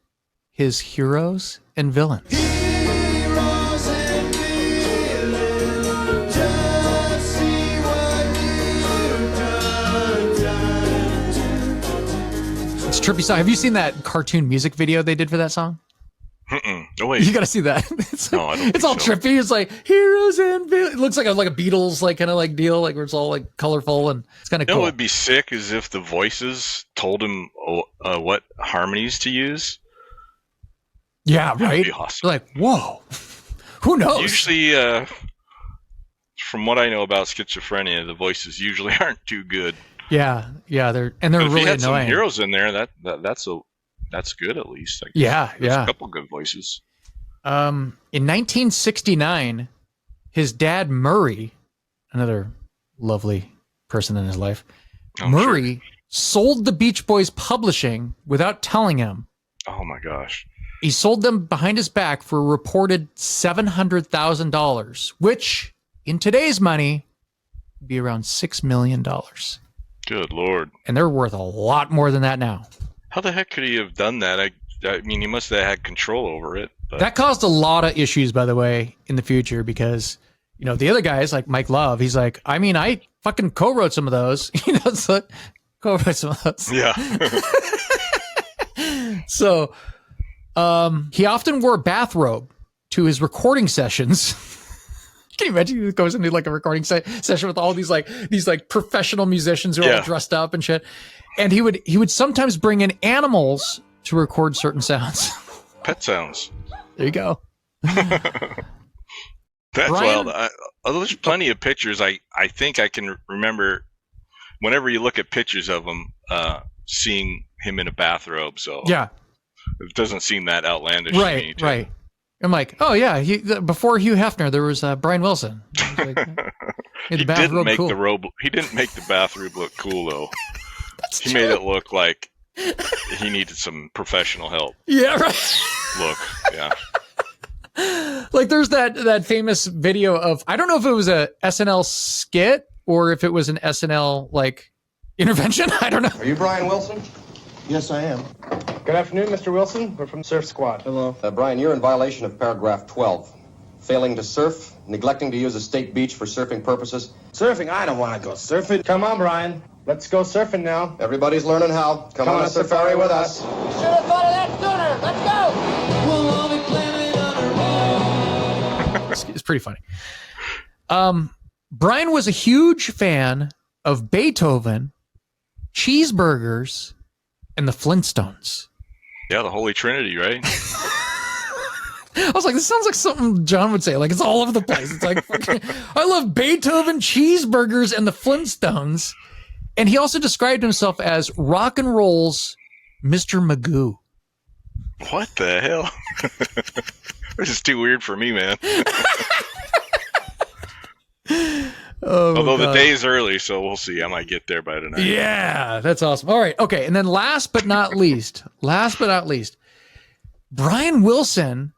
his heroes and villains. It's a trippy song. Have you seen that cartoon music video they did for that song? Oh, wait. You gotta see that. No, I don't. It's all so. trippy. It's like heroes and villains. It looks like a Beatles kind of deal, like where it's all like colorful and it's kind of cool. What would be sick is if the voices told him what harmonies to use. Yeah, right. Awesome. Like, whoa, who knows? Usually, from what I know about schizophrenia, the voices usually aren't too good. Yeah, they're but really if you had annoying. Some heroes in there, that's good at least. I guess. Yeah, There's yeah. a couple good voices. In 1969, his dad Murray, another lovely person in his life, Murray sold the Beach Boys publishing without telling him. Oh my gosh. He sold them behind his back for a reported $700,000, which in today's money would be around $6 million. Good Lord. And they're worth a lot more than that now. How the heck could he have done that? I mean, he must have had control over it. But. That caused a lot of issues, by the way, in the future because, the other guys like Mike Love, he's like, I mean, I fucking co-wrote some of those. So co-wrote some of those. Yeah. So he often wore a bathrobe to his recording sessions. Can you imagine he goes into like a recording session with all these professional musicians who are all dressed up and shit. And he would sometimes bring in animals to record certain sounds. Pet sounds. There you go. That's Brian? wild. There's plenty of pictures. I think I can remember whenever you look at pictures of him, seeing him in a bathrobe. So yeah, it doesn't seem that outlandish to me. Right. I'm like, oh yeah, before Hugh Hefner, there was Brian Wilson. Like, he didn't make the robe. He didn't make the bathrobe look cool though. He made it look like he needed some professional help. Yeah, right. Look, yeah. Like there's that famous video of, I don't know if it was a SNL skit or if it was an SNL like intervention. I don't know. Are you Brian Wilson? Yes, I am. Good afternoon, Mr. Wilson. We're from Surf Squad. Hello. Brian, you're in violation of paragraph 12. Failing to surf, neglecting to use a state beach for surfing purposes. Surfing? I don't want to go surfing. Come on, Brian. Let's go surfing now. Everybody's learning how. Come on a safari with us. Should have thought of that sooner. Let's go. We'll all be planning on our own. It's pretty funny. Brian was a huge fan of Beethoven, cheeseburgers, and the Flintstones. Yeah, the Holy Trinity, right? I was like, this sounds like something John would say. Like, it's all over the place. It's like, I love Beethoven, cheeseburgers, and the Flintstones. And he also described himself as rock and roll's Mr. Magoo. What the hell? This is too weird for me, man. Although the day's early, so we'll see. I might get there by tonight. Yeah, that's awesome. All right. Okay. And then last but not least, Brian Wilson,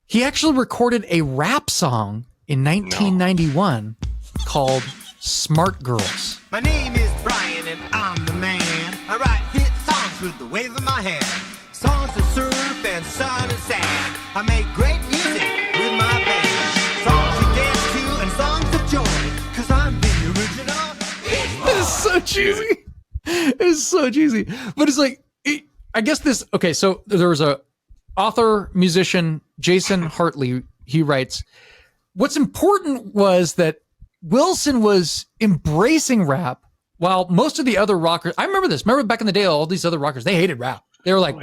he actually recorded a rap song in 1991 called Smart Girls. My name is Brian and I'm the man. I write hit songs with the wave of my hand. Songs of surf and sun and sand. I make great music cheesy. It's so cheesy. But it's like, I guess this, okay, so there was a author, musician, Jason Hartley, he writes, what's important was that Wilson was embracing rap while most of the other rockers, I remember this, remember back in the day, all these other rockers, they hated rap. They were like,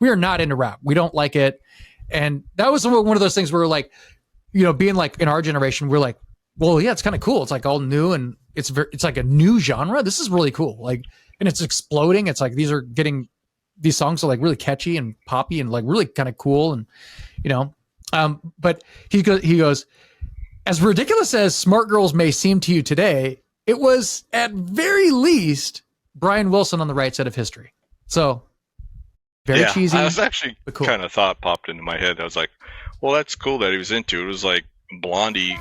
we are not into rap. We don't like it. And that was one of those things where like, you know, being like in our generation, we're like, well, yeah, it's kind of cool. It's like all new and it's like a new genre. This is really cool. Like, and it's exploding. It's like these songs are like really catchy and poppy and like really kind of cool. And, you know, but he goes, as ridiculous as Smart Girls may seem to you today, it was at very least Brian Wilson on the right side of history. So very cheesy. I was actually kind of thought popped into my head. I was like, well, that's cool that he was into it. It was like Blondie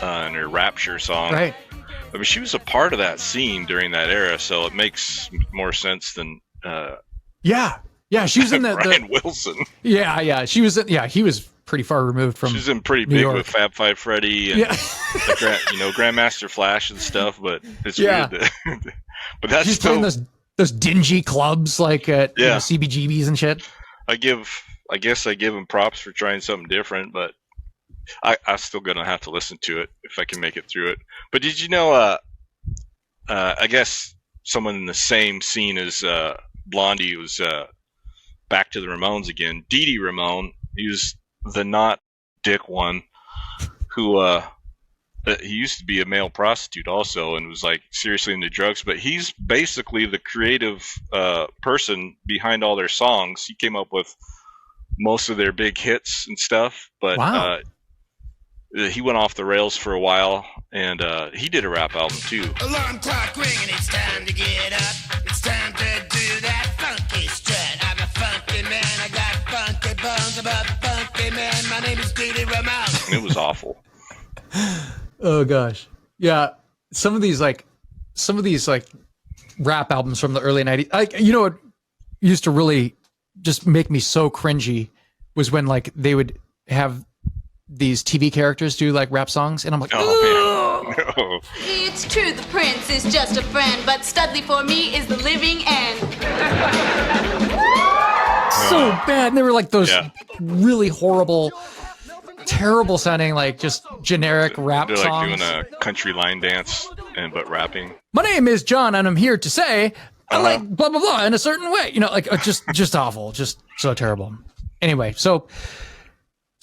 and her Rapture song. Right. I mean, she was a part of that scene during that era, so it makes more sense than yeah, she was in the Brian Wilson. Yeah, she was. Yeah, he was pretty far removed from. She's in pretty New big York. with Fab Five Freddy and Grandmaster Flash and stuff. But it's weird. But that's she's playing those dingy clubs like at CBGBs and shit. I guess I give him props for trying something different, but I'm still gonna have to listen to it if I can make it through it. But did you know? I guess someone in the same scene as Blondie was back to the Ramones again. Dee Dee Ramone. He was the not dick one who he used to be a male prostitute also and was like seriously into drugs, but he's basically the creative person behind all their songs. He came up with most of their big hits and stuff, but he went off the rails for a while, and he did a rap album too. Alarm clock ringing, it's time to get up. It's time to do that funky strut. I'm a funky man, I got funky bones. I'm a funky man, my name is Dee Dee Ramone. It was awful. Oh gosh. Yeah. Some of these rap albums from the early 90s, like, you know what used to really just make me so cringy was when like they would have these TV characters do like rap songs, and I'm like, oh man, no. It's true, the prince is just a friend, but Studley for me is the living end. So bad. And they were like those really horrible, terrible sounding, like just generic rap They're songs. like doing a country line dance, but rapping. My name is John, and I'm here to say I like blah blah blah in a certain way. You know, like just awful, just so terrible. Anyway, so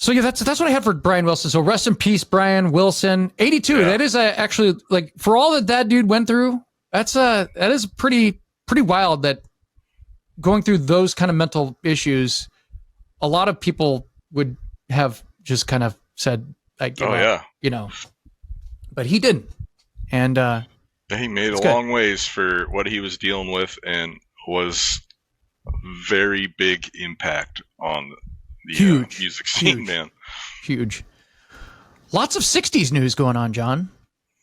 yeah, that's what I had for Brian Wilson. So rest in peace, Brian Wilson, 82. Yeah. That is actually, like, for all that dude went through. That is pretty wild. That going through those kind of mental issues, a lot of people would have just kind of said, like, you know, but he didn't, and he made a long ways for what he was dealing with, and was a very big impact on the music scene, man. Huge. Lots of 60s news going on, John.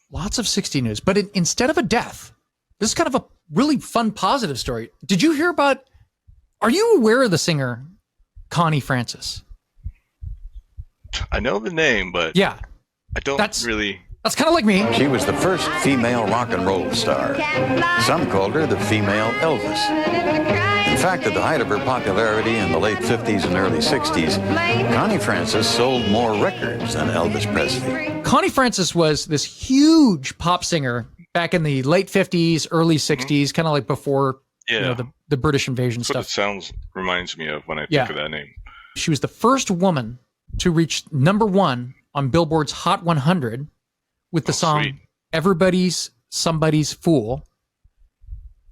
Lots of 60s news. But instead of a death, this is kind of a really fun, positive story. Did you hear about, are you aware of the singer Connie Francis? I know the name, but yeah, I don't really. That's kind of like me. She was the first female rock and roll star. Some called her the female Elvis. In fact, at the height of her popularity in the late 50s and early 60s, Connie Francis sold more records than Elvis Presley. Connie Francis was this huge pop singer back in the late 50s, early 60s, kind of like before the British invasion stuff. What it reminds me of when I think of that name. She was the first woman to reach #1 on Billboard's Hot 100 with the song Everybody's Somebody's Fool.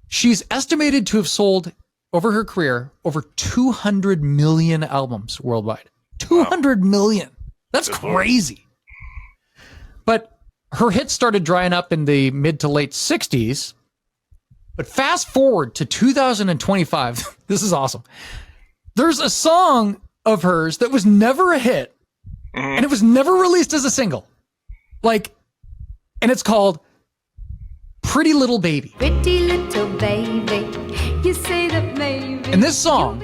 She's estimated to have sold, over her career, over 200 million albums worldwide. 200 million. That's crazy. But her hits started drying up in the mid to late 60s. But fast forward to 2025. This is awesome. There's a song of hers that was never a hit, and it was never released as a single. And it's called Pretty Little Baby. Pretty little baby, you say that maybe. And this song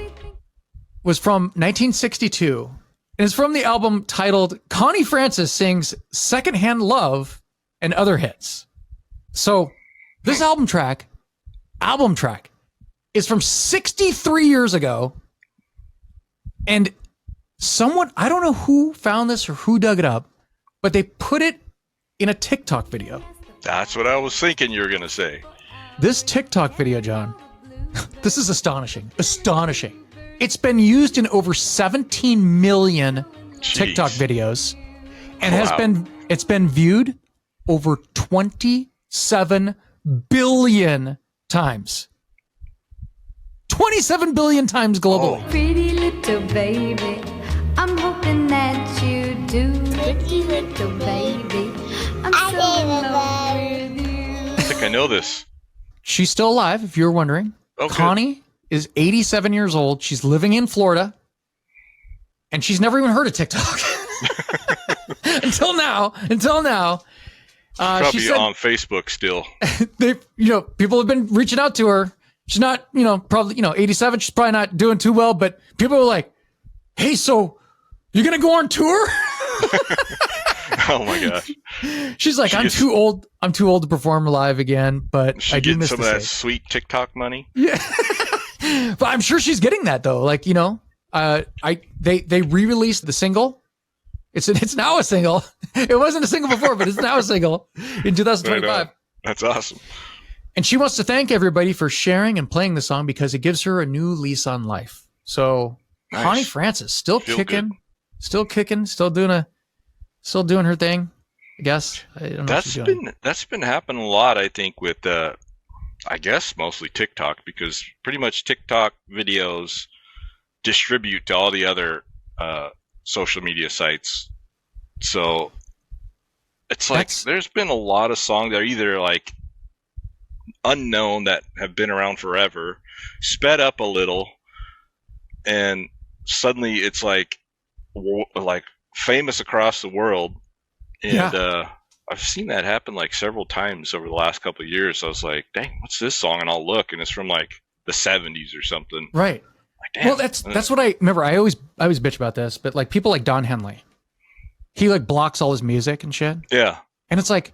was from 1962, and it's from the album titled Connie Francis Sings Secondhand Love and Other Hits. So this album track album track is from 63 years ago. And someone, I don't know who found this or who dug it up, but they put it in a TikTok video. That's what I was thinking you were going to say. This TikTok video, John, this is astonishing. Astonishing. It's been used in over 17 million TikTok videos and it's been viewed over 27 billion times. 27 billion times globally. Pretty little baby, I'm hoping that you do. Pretty little baby, I'm so in love with you. I think I know this. She's still alive, if you're wondering. Okay. Connie is 87 years old. She's living in Florida. And she's never even heard of TikTok. Until now. Probably She said, on Facebook still. People have been reaching out to her. She's not, probably, 87. She's probably not doing too well. But people are like, hey, so you're going to go on tour? Oh my gosh. She's like, I'm too old to perform live again, but she I do miss some the of that stage. sweet TikTok money. Yeah. But I'm sure she's getting that though. Like, they re-released the single. It's now a single. It wasn't a single before, but it's now a single in 2025. That's awesome. And she wants to thank everybody for sharing and playing the song because it gives her a new lease on life. So nice. Connie Francis still kicking, still doing her thing, I guess. I don't know that's been happening a lot, I think, with I guess mostly TikTok, because pretty much TikTok videos distribute to all the other social media sites. So it's like there's been a lot of songs that are either like unknown that have been around forever, sped up a little, and suddenly it's like famous across the world. And I've seen that happen like several times over the last couple of years. So I was like, dang, what's this song? And I'll look, and it's from like the 70s or something. Right. Like, damn. Well, that's what I remember. I always bitch about this, but like people like Don Henley, he like blocks all his music and shit. Yeah. And it's like,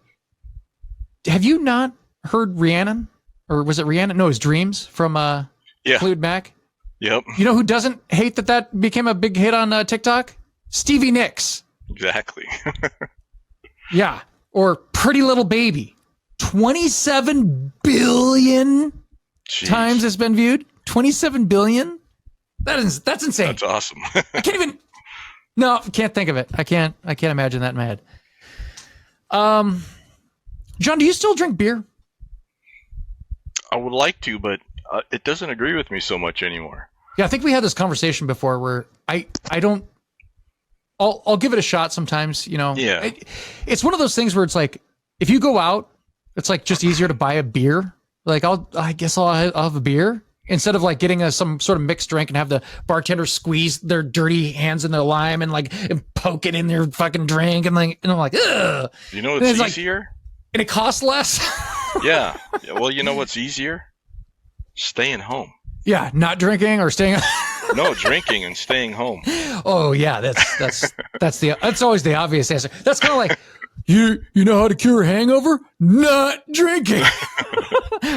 have you not heard Rhiannon? Or was it Rhiannon? No, it was Dreams from Fleetwood Mac. Yep. You know who doesn't hate that became a big hit on TikTok? Stevie Nicks. Exactly. Yeah. Or Pretty Little Baby. 27 billion times it's been viewed. 27 billion? That's insane. That's awesome. I can't think of it. I can't imagine that in my head. John, do you still drink beer? I would like to, but it doesn't agree with me so much anymore. Yeah, I think we had this conversation before where I'll give it a shot sometimes, Yeah. It's one of those things where it's like, if you go out, it's like just easier to buy a beer. Like, I guess I'll have a beer instead of like getting some sort of mixed drink and have the bartender squeeze their dirty hands in the lime and poke it in their fucking drink. And I'm like, ugh. You know what's easier? And it costs less. Yeah. Well, you know what's easier? Staying home. Yeah. Not drinking or staying. No, drinking and staying home. Oh yeah. That's always the obvious answer. That's kind of like, you know how to cure a hangover? Not drinking.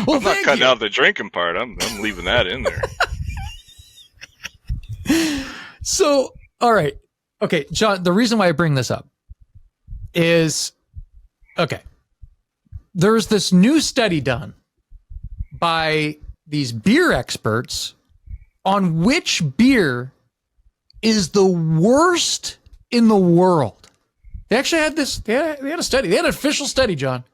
Well, I'm not cutting out the drinking part. I'm leaving that in there. So, all right. Okay, John, the reason why I bring this up is, okay, there's this new study done by these beer experts on which beer is the worst in the world. They actually had they had a study. They had an official study, John.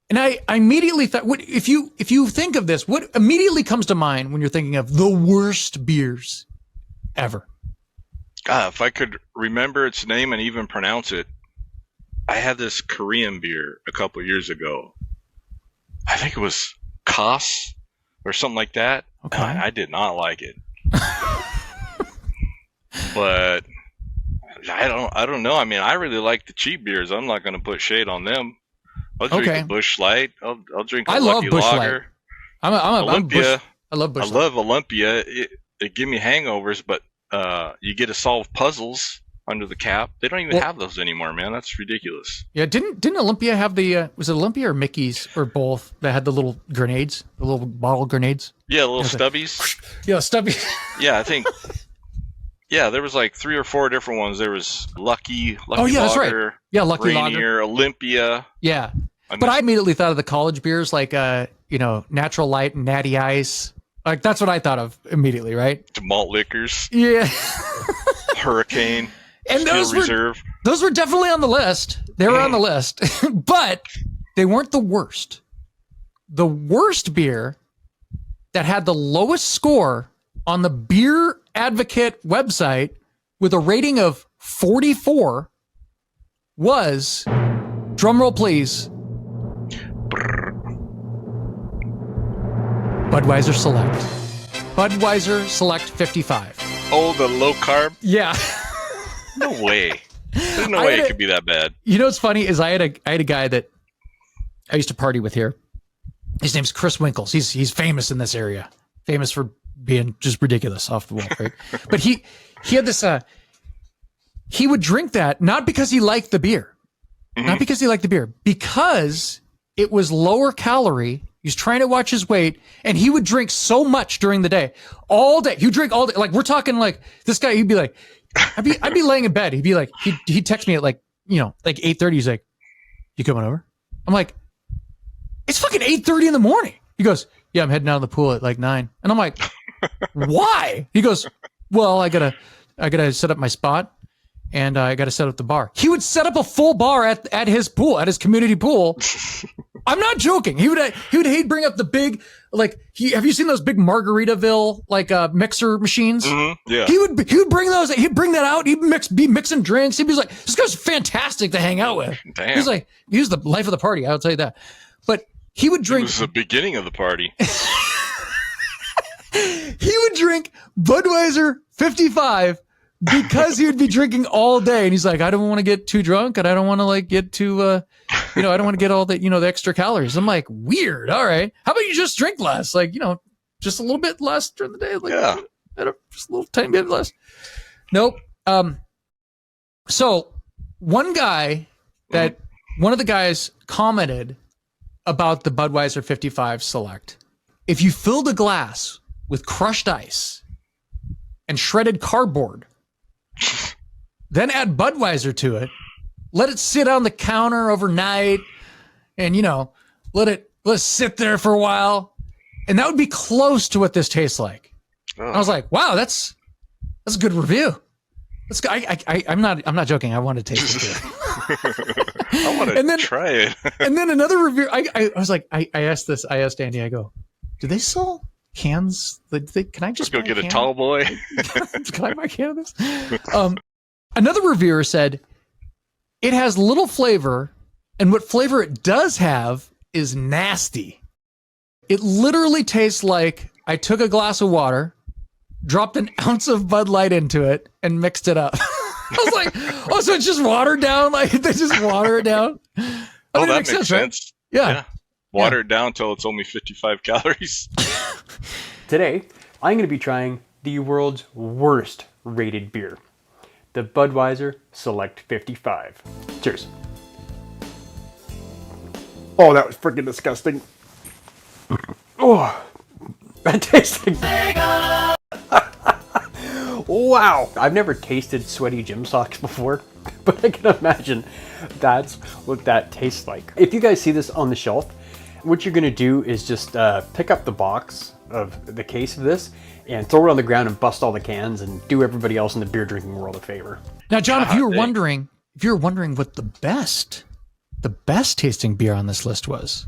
And I immediately thought, if you think of this, what immediately comes to mind when you're thinking of the worst beers ever? If I could remember its name and even pronounce it, I had this Korean beer a couple of years ago. I think it was Kos or something like that. Okay. I did not like it. But I don't know. I mean, I really like the cheap beers. I'm not going to put shade on them. I'll drink a Busch Light. I'll drink a Lucky Lager. Olympia. I love Busch Light. I love Olympia. It give me hangovers, but you get to solve puzzles. under the cap. They don't even have those anymore, man. That's ridiculous. Yeah, didn't Olympia have the was it Olympia or Mickey's or both that had the little grenades, the little bottle grenades? Yeah, little stubbies. Yeah, stubbies. Yeah, I think. Yeah, there was like 3 or 4 different ones. There was Lucky oh yeah, that's Lager, right. Yeah, Lucky Rainier, Lager, Olympia. Yeah, but I immediately thought of the college beers like Natural Light and Natty Ice. Like that's what I thought of immediately, right? The malt liquors. Yeah. Hurricane. And Reserve. Those were definitely on the list. They were on the list, but they weren't the worst. The worst beer that had the lowest score on the Beer Advocate website with a rating of 44 was, drumroll please, Budweiser Select. Budweiser Select 55. Oh, the low carb? Yeah. No way. There's no way it could be that bad. You know what's funny is I had a guy that I used to party with here. His name's Chris Winkles. He's famous in this area. Famous for being just ridiculous off the wall, right? But he had this he would drink that not because he liked the beer. Mm-hmm. Not because he liked the beer, because it was lower calorie. He was trying to watch his weight, and he would drink so much during the day. All day. He would drink all day. Like, we're talking like this guy, he'd be like, I'd be laying in bed. He'd be like, he'd text me at like 8:30. He's like, you coming over? I'm like, it's fucking 8:30 in the morning. He goes, yeah, I'm heading out of the pool at like 9. And I'm like, why? He goes, well, I gotta set up my spot, and I gotta set up the bar. He would set up a full bar at his pool, at his community pool. I'm not joking. He'd bring up the big, like, have you seen those big Margaritaville, like, mixer machines? Mm-hmm. Yeah. He would bring those, he'd bring that out. He'd be mixing drinks. He'd be like, this guy's fantastic to hang out with. Damn. He's like, he was the life of the party. I'll tell you that. But he would drink. It was the beginning of the party. He would drink Budweiser 55 because he would be drinking all day. And he's like, I don't want to get too drunk, and I don't want to like get too, I don't want to get all the, the extra calories. I'm like, weird. All right. How about you just drink less? Like, just a little bit less during the day. Like, yeah. Just a little tiny bit less. Nope. So one of the guys commented about the Budweiser 55 Select. If you filled a glass with crushed ice and shredded cardboard, then add Budweiser to it, let it sit on the counter overnight, and let it sit there for a while, and that would be close to what this tastes like. Oh. I was like, wow, that's a good review. Let's go. I'm not joking. I want to taste it. I want to try it. And then another review. I was like, I asked Andy. I go, do they sell cans? Can I just go get a tall boy? Can I buy a can of this? Another reviewer said it has little flavor, and what flavor it does have is nasty. It literally tastes like I took a glass of water, dropped an ounce of Bud Light into it, and mixed it up. I was like, oh, so it's just watered down? Like, they just water it down? That makes sense. Right? Yeah. Water it down until it's only 55 calories. Today, I'm going to be trying the world's worst rated beer, the Budweiser Select 55. Cheers. Oh, that was freaking disgusting. Oh, that tastes like... Wow. I've never tasted sweaty gym socks before, but I can imagine that's what that tastes like. If you guys see this on the shelf, what you're going to do is just pick up the box of the case of this and throw it on the ground and bust all the cans and do everybody else in the beer drinking world a favor. Now, John, if you were wondering what the best tasting beer on this list was,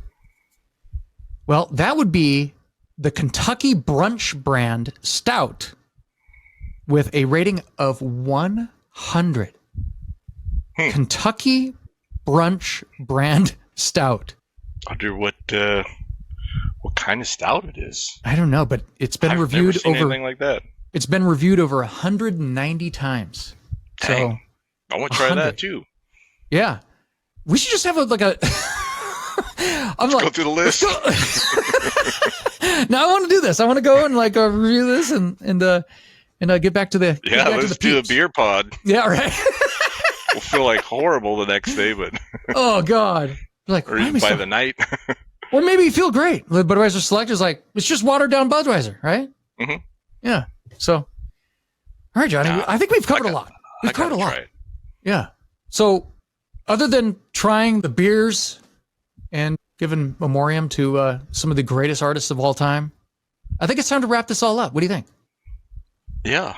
well, that would be the Kentucky Brunch brand stout with a rating of 100. Kentucky Brunch brand stout. I wonder what kind of stout it is. I don't know, but it's been reviewed over anything like that. It's been reviewed over 190 times. Dang. So I want to try that too. Yeah, we should just have let's go through the list. Now I want to do this. I want to go and review this and and get back to the let's do a beer pod. Yeah, right. We'll feel like horrible the next day, but oh god, like or even by the night. Or maybe you feel great. The Budweiser Select is like it's just watered down Budweiser, right? Mm-hmm. Yeah. So, all right, Johnny. I think we've covered a lot. We've covered a lot. Yeah. So, other than trying the beers and giving memoriam to some of the greatest artists of all time, I think it's time to wrap this all up. What do you think? Yeah,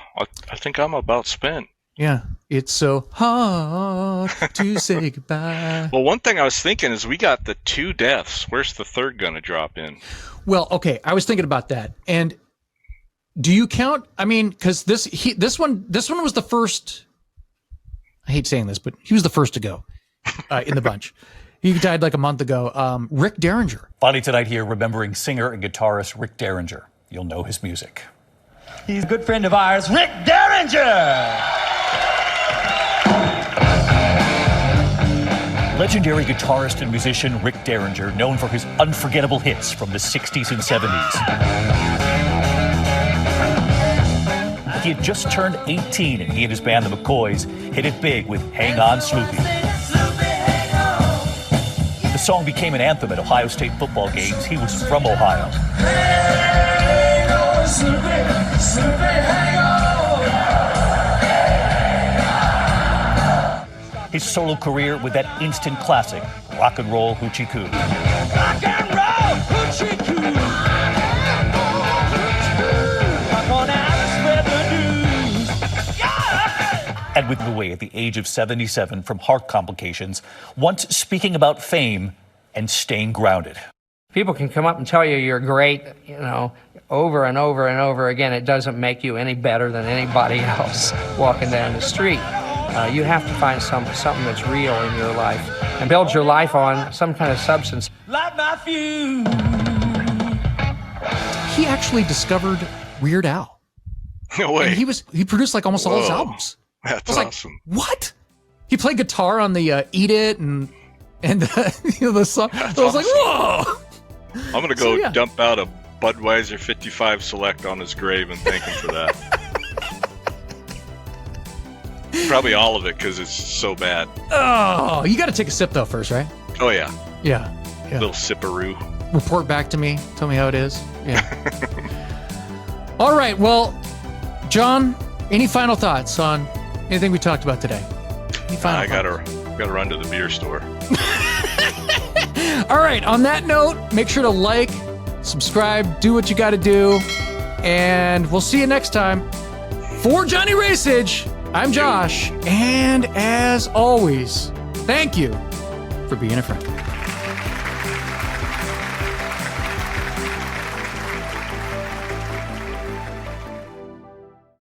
I think I'm about spent. Yeah, it's so hard to say goodbye. Well, one thing I was thinking is we got the 2 deaths. Where's the third going to drop in? Well, okay, I was thinking about that. And do you count? I mean, because this one was the first. I hate saying this, but he was the first to go in the bunch. He died like a month ago. Rick Derringer. Finally tonight here, remembering singer and guitarist Rick Derringer. You'll know his music. He's a good friend of ours, Rick Derringer! Legendary guitarist and musician Rick Derringer, known for his unforgettable hits from the 60s and 70s. He had just turned 18, and he and his band, the McCoys, hit it big with Hang On, Sloopy. The song became an anthem at Ohio State football games. He was from Ohio. Hang on, Sloopy, Sloopy, hang on. His solo career with that instant classic, Rock and Roll Hoochie Coo. Rock and roll, hoochie coo. Come on out and spread the news. Yeah! And with away at the age of 77 from heart complications, once speaking about fame and staying grounded. People can come up and tell you you're great, over and over and over again. It doesn't make you any better than anybody else walking down the street. You have to find something that's real in your life and build your life on some kind of substance. Light my fuse. He actually discovered Weird Al. No way. And he produced like almost all his albums. That's awesome. Like, what? He played guitar on the Eat It and the song. That's I was like, awesome. whoa. I'm going to go dump out a Budweiser 55 Select on his grave and thank him for that. Probably all of it because it's so bad. Oh, you got to take a sip though first, right? Oh yeah. Yeah. Little sipperoo. Report back to me. Tell me how it is. Yeah. All right. Well, John, any final thoughts on anything we talked about today? I gotta run to the beer store. All right. On that note, make sure to like, subscribe, do what you got to do, and we'll see you next time. For Johnny Rajcich, I'm Josh, and as always, thank you for being a friend.